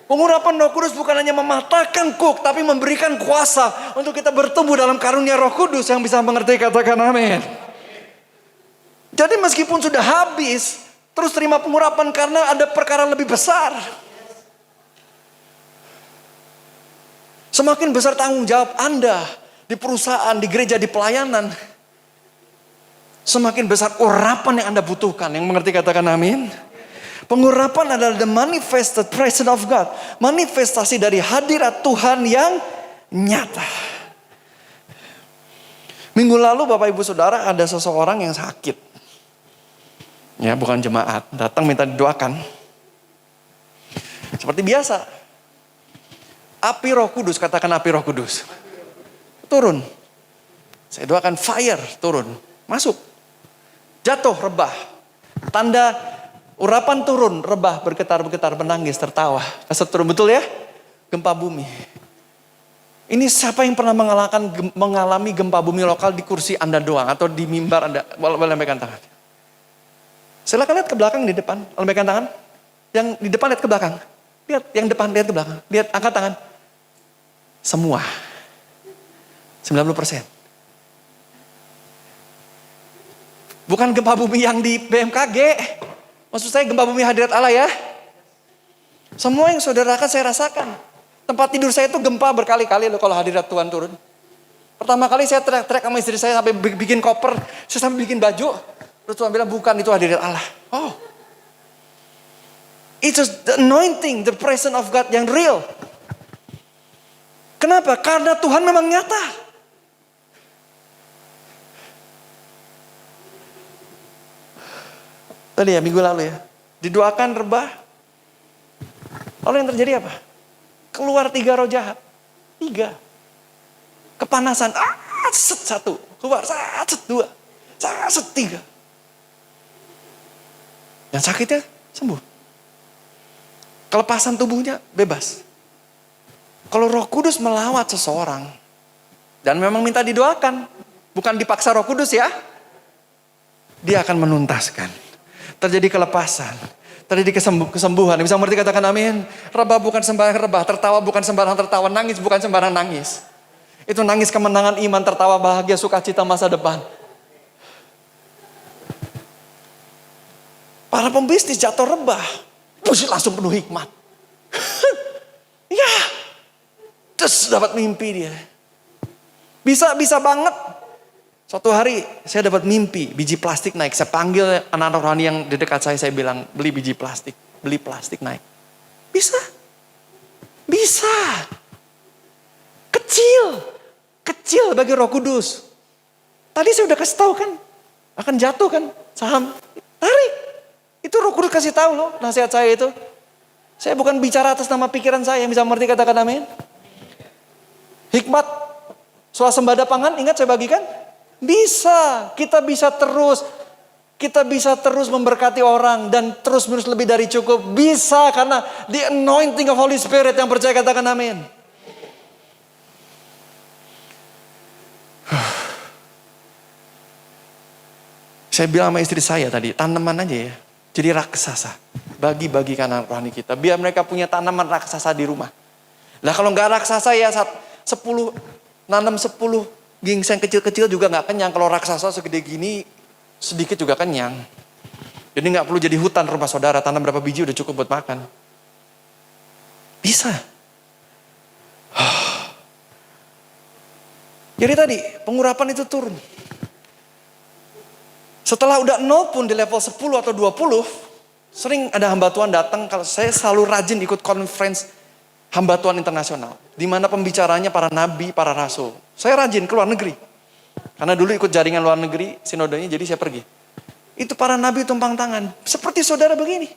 Pengurapan Roh Kudus bukan hanya mematahkan kuk, tapi memberikan kuasa untuk kita bertumbuh dalam karunia Roh Kudus. Yang bisa mengerti katakan amin. Jadi meskipun sudah habis, terus terima pengurapan karena ada perkara lebih besar. Semakin besar tanggung jawab Anda di perusahaan, di gereja, di pelayanan, semakin besar urapan yang Anda butuhkan. Yang mengerti katakan amin. Pengurapan adalah the manifested presence of God. Manifestasi dari hadirat Tuhan yang nyata. Minggu lalu Bapak Ibu Saudara ada seseorang yang sakit. Ya, bukan jemaat, datang minta didoakan. Seperti biasa. Api Roh Kudus, katakan api Roh Kudus. Turun. Saya doakan fire, turun. Masuk. Jatuh, rebah. Tanda urapan turun, rebah, bergetar-getar, menangis, tertawa. Kasih turun, betul ya? Gempa bumi. Ini siapa yang pernah mengalami gempa bumi lokal di kursi Anda doang atau di mimbar Anda? Boleh lambaikan tangan. Silakan lihat ke belakang di depan. Lambaikan tangan. Yang di depan lihat ke belakang. Lihat yang depan, lihat ke belakang. Lihat, angkat tangan. Semua. 90%. Bukan gempa bumi yang di BMKG. Maksud saya gempa bumi hadirat Allah ya. Semua yang saudara rasakan saya rasakan. Tempat tidur saya itu gempa berkali-kali loh kalau hadirat Tuhan turun. Pertama kali saya teriak-teriak sama istri saya sampai bikin koper. Saya sampai bikin baju. Terus Tuhan bilang bukan, itu hadirat Allah. Oh. It's just the anointing, the presence of God yang real. Kenapa? Karena Tuhan memang nyata. Tadi ya, minggu lalu ya. Didoakan rebah. Lalu yang terjadi apa? Keluar 3 roh jahat. 3. Kepanasan. Set 1. Keluar. Set 2. Set 3. Yang sakitnya sembuh. Kelepasan tubuhnya bebas. Kalau Roh Kudus melawat seseorang. Dan memang minta didoakan. Bukan dipaksa Roh Kudus ya. Dia akan menuntaskan. Terjadi kelepasan. Terjadi kesembuhan. Bisa mengerti katakan amin. Rebah bukan sembarang rebah. Tertawa bukan sembarang tertawa. Nangis bukan sembarang nangis. Itu nangis kemenangan iman. Tertawa bahagia sukacita masa depan. Para pembisnis jatuh rebah. Terus langsung penuh hikmat. Ya. Terus dapat mimpi dia. Bisa banget. Suatu hari saya dapat mimpi, biji plastik naik. Saya panggil anak-anak rohani yang di dekat saya bilang, beli biji plastik. Beli plastik naik. Bisa. Bisa. Kecil bagi Roh Kudus. Tadi saya udah kasih tahu kan. Akan jatuh kan saham. Tarik. Itu Roh Kudus kasih tahu loh nasihat saya itu. Saya bukan bicara atas nama pikiran saya, yang bisa mengerti katakan amin. Hikmat swasembada pangan, ingat saya bagikan? Bisa, kita bisa terus memberkati orang dan terus menerus lebih dari cukup. Bisa karena the anointing of Holy Spirit, yang percaya katakan amin. Saya bilang sama istri saya tadi, tanaman aja ya. Jadi raksasa. Bagi-bagi kanan rohani kita. Biar mereka punya tanaman raksasa di rumah. Lah kalau nggak raksasa ya 10, nanam 10 gingseng kecil-kecil juga nggak kenyang. Kalau raksasa segede gini sedikit juga kenyang. Jadi nggak perlu jadi hutan rumah saudara. Tanam berapa biji udah cukup buat makan. Bisa. Jadi tadi pengurapan itu turun. Setelah udah 0 pun di level 10 atau 20, sering ada hamba Tuhan datang. Kalau saya selalu rajin ikut conference hamba Tuhan internasional. Di mana pembicaranya para nabi, para rasul. Saya rajin ke luar negeri. Karena dulu ikut jaringan luar negeri, sinodenya, jadi saya pergi. Itu para nabi tumpang tangan. Seperti saudara begini.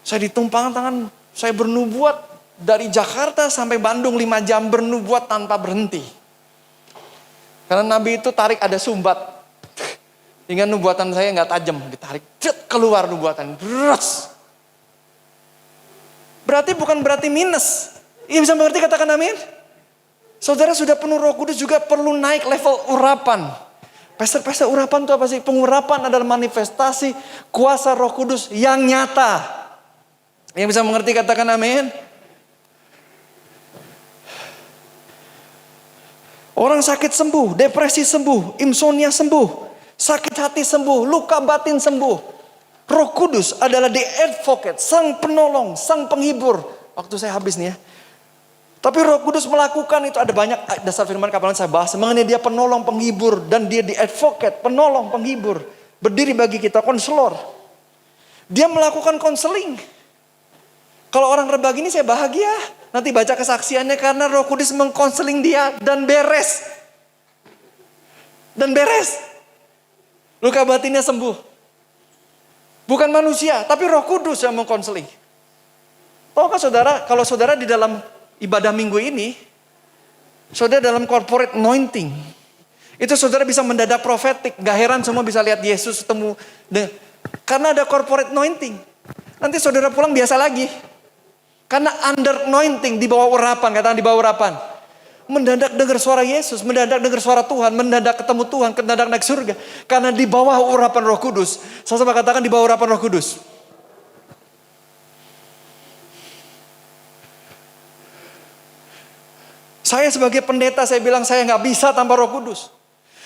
Saya ditumpang tangan, saya bernubuat dari Jakarta sampai Bandung 5 jam bernubuat tanpa berhenti. Karena nabi itu tarik ada sumbat. Hingga nubuatan saya nggak tajam, ditarik, keluar nubuatan, berarti bukan berarti minus. Iya bisa mengerti katakan amin. Saudara sudah penuh Roh Kudus juga perlu naik level urapan. Pastor urapan itu apa sih? Pengurapan adalah manifestasi kuasa Roh Kudus yang nyata. Yang bisa mengerti katakan amin. Orang sakit sembuh, depresi sembuh, insomnia sembuh. Sakit hati sembuh, luka batin sembuh. Roh Kudus adalah the advocate, sang penolong, sang penghibur. Waktu saya habis nih ya. Tapi Roh Kudus melakukan itu, ada banyak dasar firman kapan saya bahas mengenai dia penolong, penghibur, dan dia the advocate, penolong, penghibur. Berdiri bagi kita, konselor. Dia melakukan konseling. Kalau orang rebah gini saya bahagia. Nanti baca kesaksiannya karena Roh Kudus mengkonseling dia dan beres. Luka batinnya sembuh. Bukan manusia, tapi Roh Kudus yang mengkonseling. Tahukah saudara, kalau saudara di dalam ibadah minggu ini, saudara dalam corporate anointing, itu saudara bisa mendadak profetik. Gak heran semua bisa lihat Yesus ketemu. Karena ada corporate anointing. Nanti saudara pulang biasa lagi. Karena under anointing, di bawah urapan, katakan di bawah urapan. Mendadak dengar suara Yesus, mendadak dengar suara Tuhan, mendadak ketemu Tuhan, mendadak naik surga. Karena di bawah urapan Roh Kudus. Saya sama katakan di bawah urapan Roh Kudus. Saya sebagai pendeta, saya bilang saya nggak bisa tanpa Roh Kudus.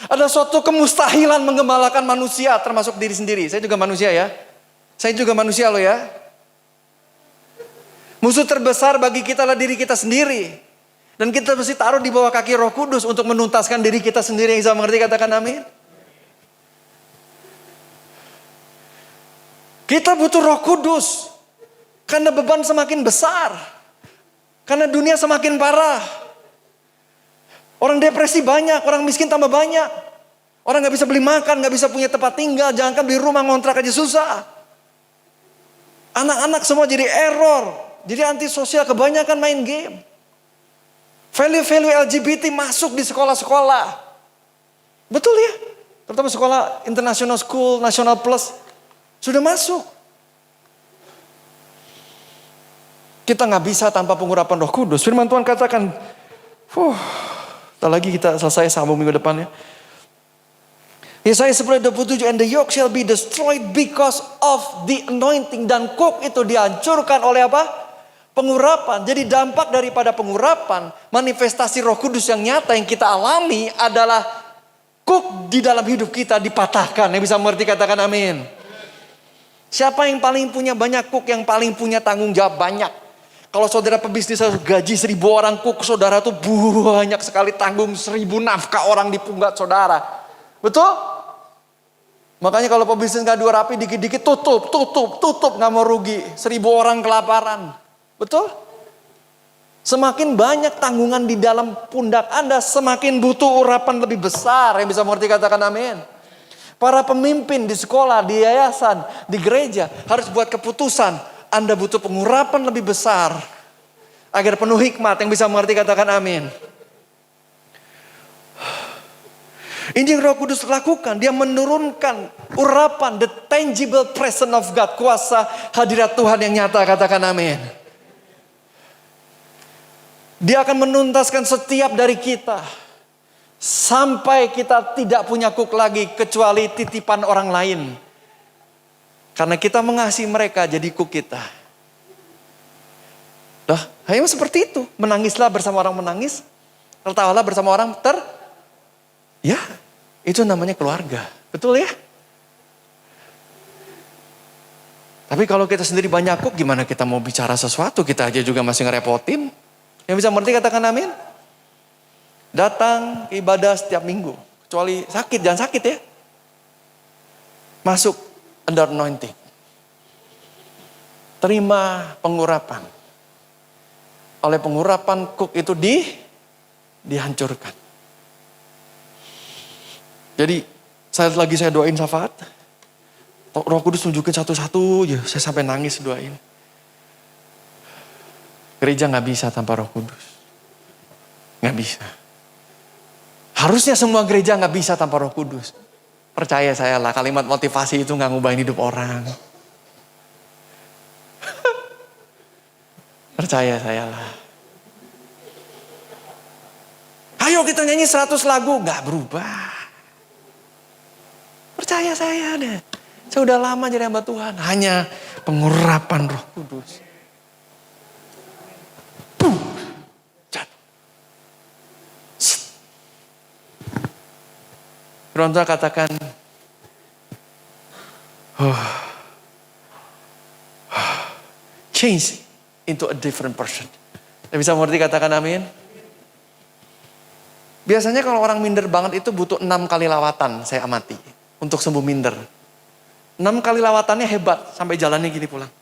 Ada suatu kemustahilan menggembalakan manusia, termasuk diri sendiri. Saya juga manusia ya. Saya juga manusia loh ya. Musuh terbesar bagi kita adalah diri kita sendiri. Dan kita mesti taruh di bawah kaki Roh Kudus untuk menuntaskan diri kita sendiri. Yang bisa mengerti katakan amin. Kita butuh Roh Kudus. Karena beban semakin besar. Karena dunia semakin parah. Orang depresi banyak, orang miskin tambah banyak. Orang gak bisa beli makan, gak bisa punya tempat tinggal. Jangankan beli rumah, ngontrak aja susah. Anak-anak semua jadi error. Jadi antisosial, kebanyakan main game. Value-value LGBT masuk di sekolah-sekolah. Betul ya? Terutama sekolah international school, national plus. Sudah masuk. Kita gak bisa tanpa pengurapan Roh Kudus. Firman Tuhan katakan, setelah lagi kita selesai sambung minggu depan ya. Yesaya 10:27, and the yoke shall be destroyed because of the anointing. Dan kuk itu dihancurkan oleh apa? Pengurapan. Jadi dampak daripada pengurapan, manifestasi Roh Kudus yang nyata yang kita alami adalah kuk di dalam hidup kita dipatahkan. Yang bisa mengerti katakan amin. Siapa yang paling punya banyak kuk, yang paling punya tanggung jawab banyak? Kalau saudara pebisnis gaji 1.000 orang kuk, saudara tuh banyak sekali tanggung 1.000 nafkah orang di pundak saudara. Betul? Makanya kalau pebisnis ngadu rapi dikit-dikit tutup, nggak mau rugi. 1.000 orang kelaparan. Betul? Semakin banyak tanggungan di dalam pundak Anda, semakin butuh urapan lebih besar. Yang bisa mengerti katakan amin. Para pemimpin di sekolah, di yayasan, di gereja harus buat keputusan. Anda butuh pengurapan lebih besar agar penuh hikmat. Yang bisa mengerti katakan amin. Ini yang Roh Kudus lakukan. Dia menurunkan urapan, the tangible presence of God. Kuasa hadirat Tuhan yang nyata, katakan amin. Dia akan menuntaskan setiap dari kita. Sampai kita tidak punya kuk lagi kecuali titipan orang lain. Karena kita mengasihi mereka jadi kuk kita. Hanya seperti itu. Menangislah bersama orang menangis. Tertawalah bersama orang ya, itu namanya keluarga. Betul ya? Tapi kalau kita sendiri banyak kuk, gimana kita mau bicara sesuatu? Kita aja juga masih ngerepotin. Yang bisa mengerti katakan amin. Datang ke ibadah setiap minggu. Kecuali sakit, jangan sakit ya. Masuk under anointing. Terima pengurapan. Oleh pengurapan kuk itu dihancurkan. Jadi saya doain syafaat. Roh Kudus tunjukin satu-satu, ya saya sampai nangis doain. Gereja gak bisa tanpa Roh Kudus. Gak bisa. Harusnya semua gereja gak bisa tanpa Roh Kudus. Percaya saya lah, kalimat motivasi itu gak ngubahin hidup orang. Percaya saya lah. Ayo kita nyanyi 100 lagu, gak berubah. Percaya saya deh. Saya udah lama jadi hamba Tuhan. Hanya pengurapan Roh Kudus. Ronta katakan, change into a different person. Saya bisa mengerti katakan amin. Biasanya kalau orang minder banget itu butuh 6 kali lawatan, saya amati. Untuk sembuh minder. 6 kali lawatannya hebat, sampai jalannya gini pulang.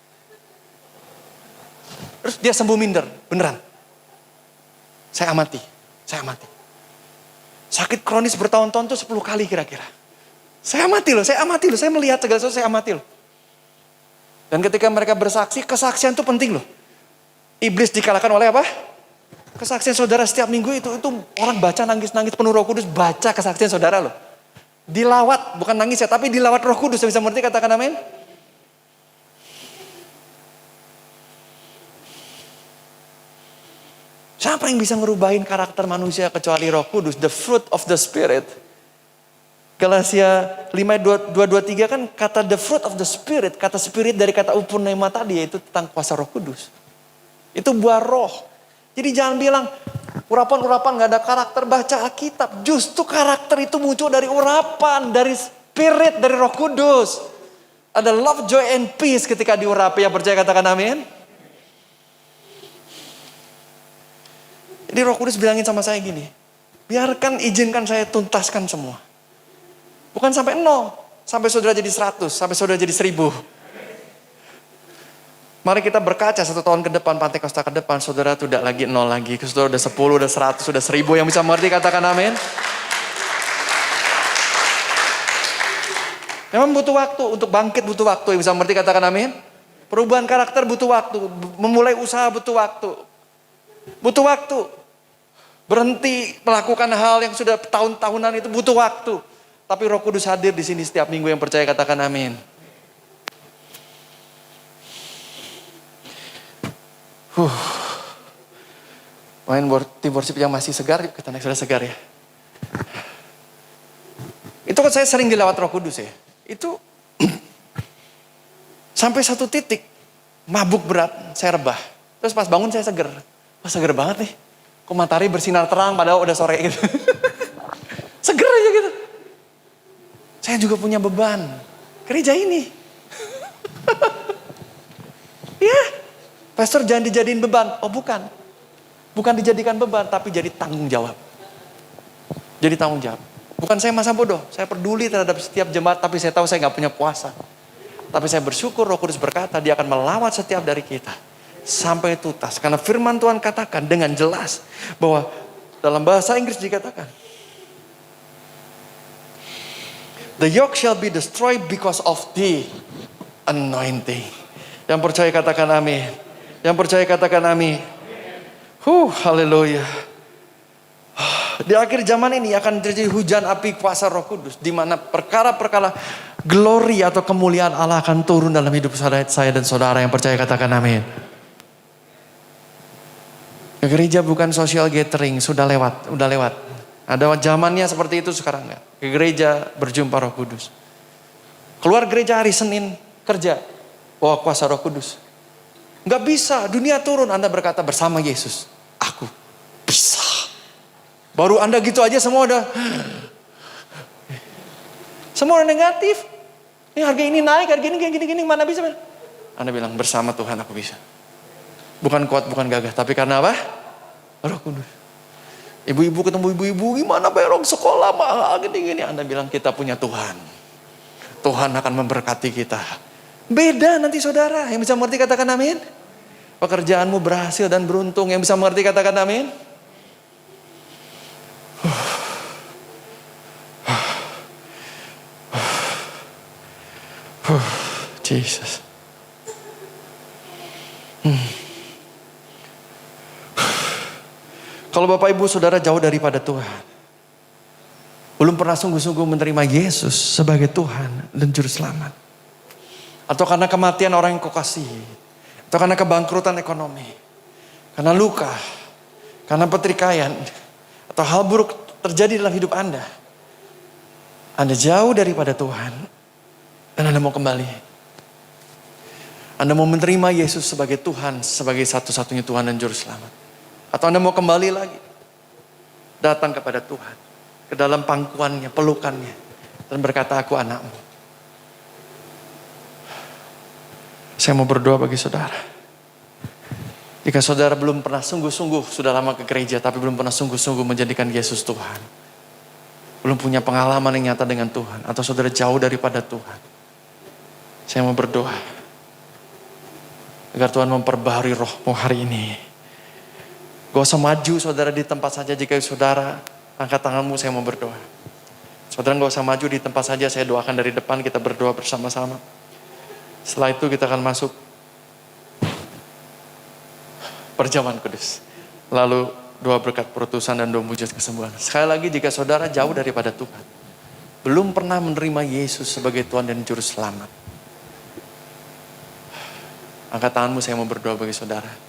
Terus dia sembuh minder, beneran. Saya amati. Sakit kronis bertahun-tahun tuh 10 kali kira-kira. Saya amati loh, saya melihat segala sesuatu, saya amati loh. Dan ketika mereka bersaksi, kesaksian itu penting loh. Iblis dikalahkan oleh apa? Kesaksian saudara setiap minggu itu orang baca nangis-nangis penuh Roh Kudus, baca kesaksian saudara loh. Dilawat, bukan nangis ya, tapi dilawat Roh Kudus. Yang bisa mengerti katakan amin. Siapa yang bisa ngerubahin karakter manusia kecuali Roh Kudus? The fruit of the Spirit. Galatia 5:2-3 kan kata the fruit of the Spirit. Kata Spirit dari kata upurnema tadi, yaitu tentang kuasa Roh Kudus. Itu buah roh. Jadi jangan bilang urapan-urapan gak ada karakter, baca Alkitab. Justru karakter itu muncul dari urapan, dari Spirit, dari Roh Kudus. Ada love, joy, and peace ketika diurapi. Yang percaya katakan amin. Jadi Roh Kudus bilangin sama saya gini, izinkan saya tuntaskan semua. Bukan sampai 0, sampai saudara jadi 100, sampai saudara jadi 1000. Mari kita berkaca 1 tahun ke depan, Pantekosta ke depan, saudara tidak lagi 0 lagi. Saudara udah 10, udah 100, udah 1000, yang bisa mengerti katakan amin. Memang butuh waktu, untuk bangkit butuh waktu, yang bisa mengerti katakan amin. Perubahan karakter butuh waktu, memulai usaha butuh waktu. Butuh waktu. Berhenti melakukan hal yang sudah tahun-tahunan itu butuh waktu. Tapi Roh Kudus hadir di sini setiap minggu, yang percaya katakan amin. Main tim worship yang masih segar, yuk kita naik sudah segar ya. Itu kan saya sering dilawat Roh Kudus ya. Itu sampai satu titik mabuk berat, saya rebah. Terus pas bangun saya seger. Wah seger banget nih. Kok matahari bersinar terang padahal udah sore gitu. Seger aja gitu. Saya juga punya beban. Gereja ini. Ya. Pastor jangan dijadiin beban. Oh bukan. Bukan dijadikan beban tapi jadi tanggung jawab. Jadi tanggung jawab. Bukan saya masa bodoh. Saya peduli terhadap setiap jemaat tapi saya tahu saya gak punya kuasa. Tapi saya bersyukur Roh Kudus berkata dia akan melawat setiap dari kita. Sampai tuntas. Karena firman Tuhan katakan dengan jelas bahwa dalam bahasa Inggris dikatakan, the yoke shall be destroyed because of the anointing. Yang percaya katakan amin. Yang percaya katakan amin. Haleluya. Di akhir zaman ini akan terjadi hujan api kuasa Roh Kudus. Di mana perkara-perkara glory atau kemuliaan Allah akan turun dalam hidup saya dan saudara. Yang percaya katakan amin. Gereja bukan social gathering, sudah lewat. Ada zamannya seperti itu sekarang enggak. Ke gereja berjumpa Roh Kudus. Keluar gereja hari Senin kerja, bawa kuasa Roh Kudus. Enggak bisa, dunia turun. Anda berkata bersama Yesus, aku bisa. Baru Anda gitu aja semua udah negatif. Ini harga ini naik, harga ini gini, mana bisa? Anda bilang bersama Tuhan aku bisa. Bukan kuat, bukan gagah. Tapi karena apa? Roh Kudus. Ibu-ibu ketemu ibu-ibu. Gimana bayar sekolah mahal gini-gini. Anda bilang kita punya Tuhan. Tuhan akan memberkati kita. Beda nanti saudara. Yang bisa mengerti katakan amin. Pekerjaanmu berhasil dan beruntung. Yang bisa mengerti katakan amin. Jesus. Kalau Bapak Ibu Saudara jauh daripada Tuhan, belum pernah sungguh-sungguh menerima Yesus sebagai Tuhan dan Juru Selamat, atau karena kematian orang yang kau kasihi, atau karena kebangkrutan ekonomi, karena luka, karena pertikaian, atau hal buruk terjadi dalam hidup Anda jauh daripada Tuhan, dan Anda mau kembali. Anda mau menerima Yesus sebagai Tuhan, sebagai satu-satunya Tuhan dan Juru Selamat. Atau Anda mau kembali lagi, datang kepada Tuhan, ke dalam pangkuannya, pelukannya, dan berkata aku anakmu. Saya mau berdoa bagi saudara. Jika saudara belum pernah sungguh-sungguh, sudah lama ke gereja, tapi belum pernah sungguh-sungguh menjadikan Yesus Tuhan. Belum punya pengalaman yang nyata dengan Tuhan, atau saudara jauh daripada Tuhan. Saya mau berdoa, agar Tuhan memperbaharui rohmu hari ini. Gak usah maju saudara di tempat saja. Jika saudara angkat tanganmu, saya mau berdoa. Saudara gak usah maju di tempat saja, saya doakan dari depan, kita berdoa bersama-sama. Setelah itu kita akan masuk perjamuan kudus. Lalu doa berkat perutusan dan doa mujizat kesembuhan. Sekali lagi, jika saudara jauh daripada Tuhan, belum pernah menerima Yesus sebagai Tuhan dan Juru Selamat, angkat tanganmu, saya mau berdoa bagi saudara.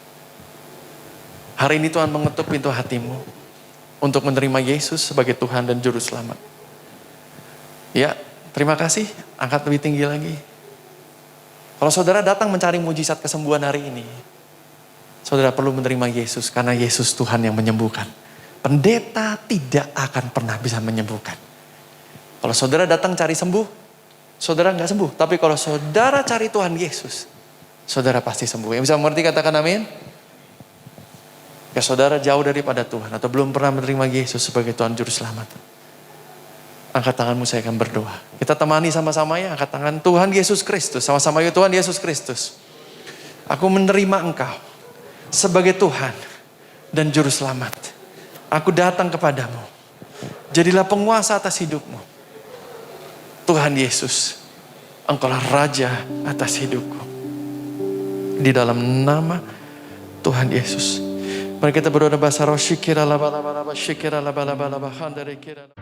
Hari ini Tuhan mengetuk pintu hatimu untuk menerima Yesus sebagai Tuhan dan Juru Selamat. Ya, terima kasih. Angkat lebih tinggi lagi. Kalau saudara datang mencari mujizat kesembuhan hari ini, saudara perlu menerima Yesus karena Yesus Tuhan yang menyembuhkan. Pendeta tidak akan pernah bisa menyembuhkan. Kalau saudara datang cari sembuh, saudara nggak sembuh. Tapi kalau saudara cari Tuhan Yesus, saudara pasti sembuh. Yang bisa mengerti katakan amin. Ya saudara jauh daripada Tuhan atau belum pernah menerima Yesus sebagai Tuhan Juru Selamat. Angkat tanganmu, saya akan berdoa. Kita temani sama-sama ya, angkat tangan. Tuhan Yesus Kristus, sama-sama yuk. Tuhan Yesus Kristus, aku menerima Engkau sebagai Tuhan dan Juru Selamat. Aku datang kepadamu. Jadilah penguasa atas hidupmu. Tuhan Yesus, Engkaulah Raja atas hidupku. Di dalam nama Tuhan Yesus. Mari kita berdoa bahasa roh. Syikirallah balaba syikirallah balaba handare kirallah.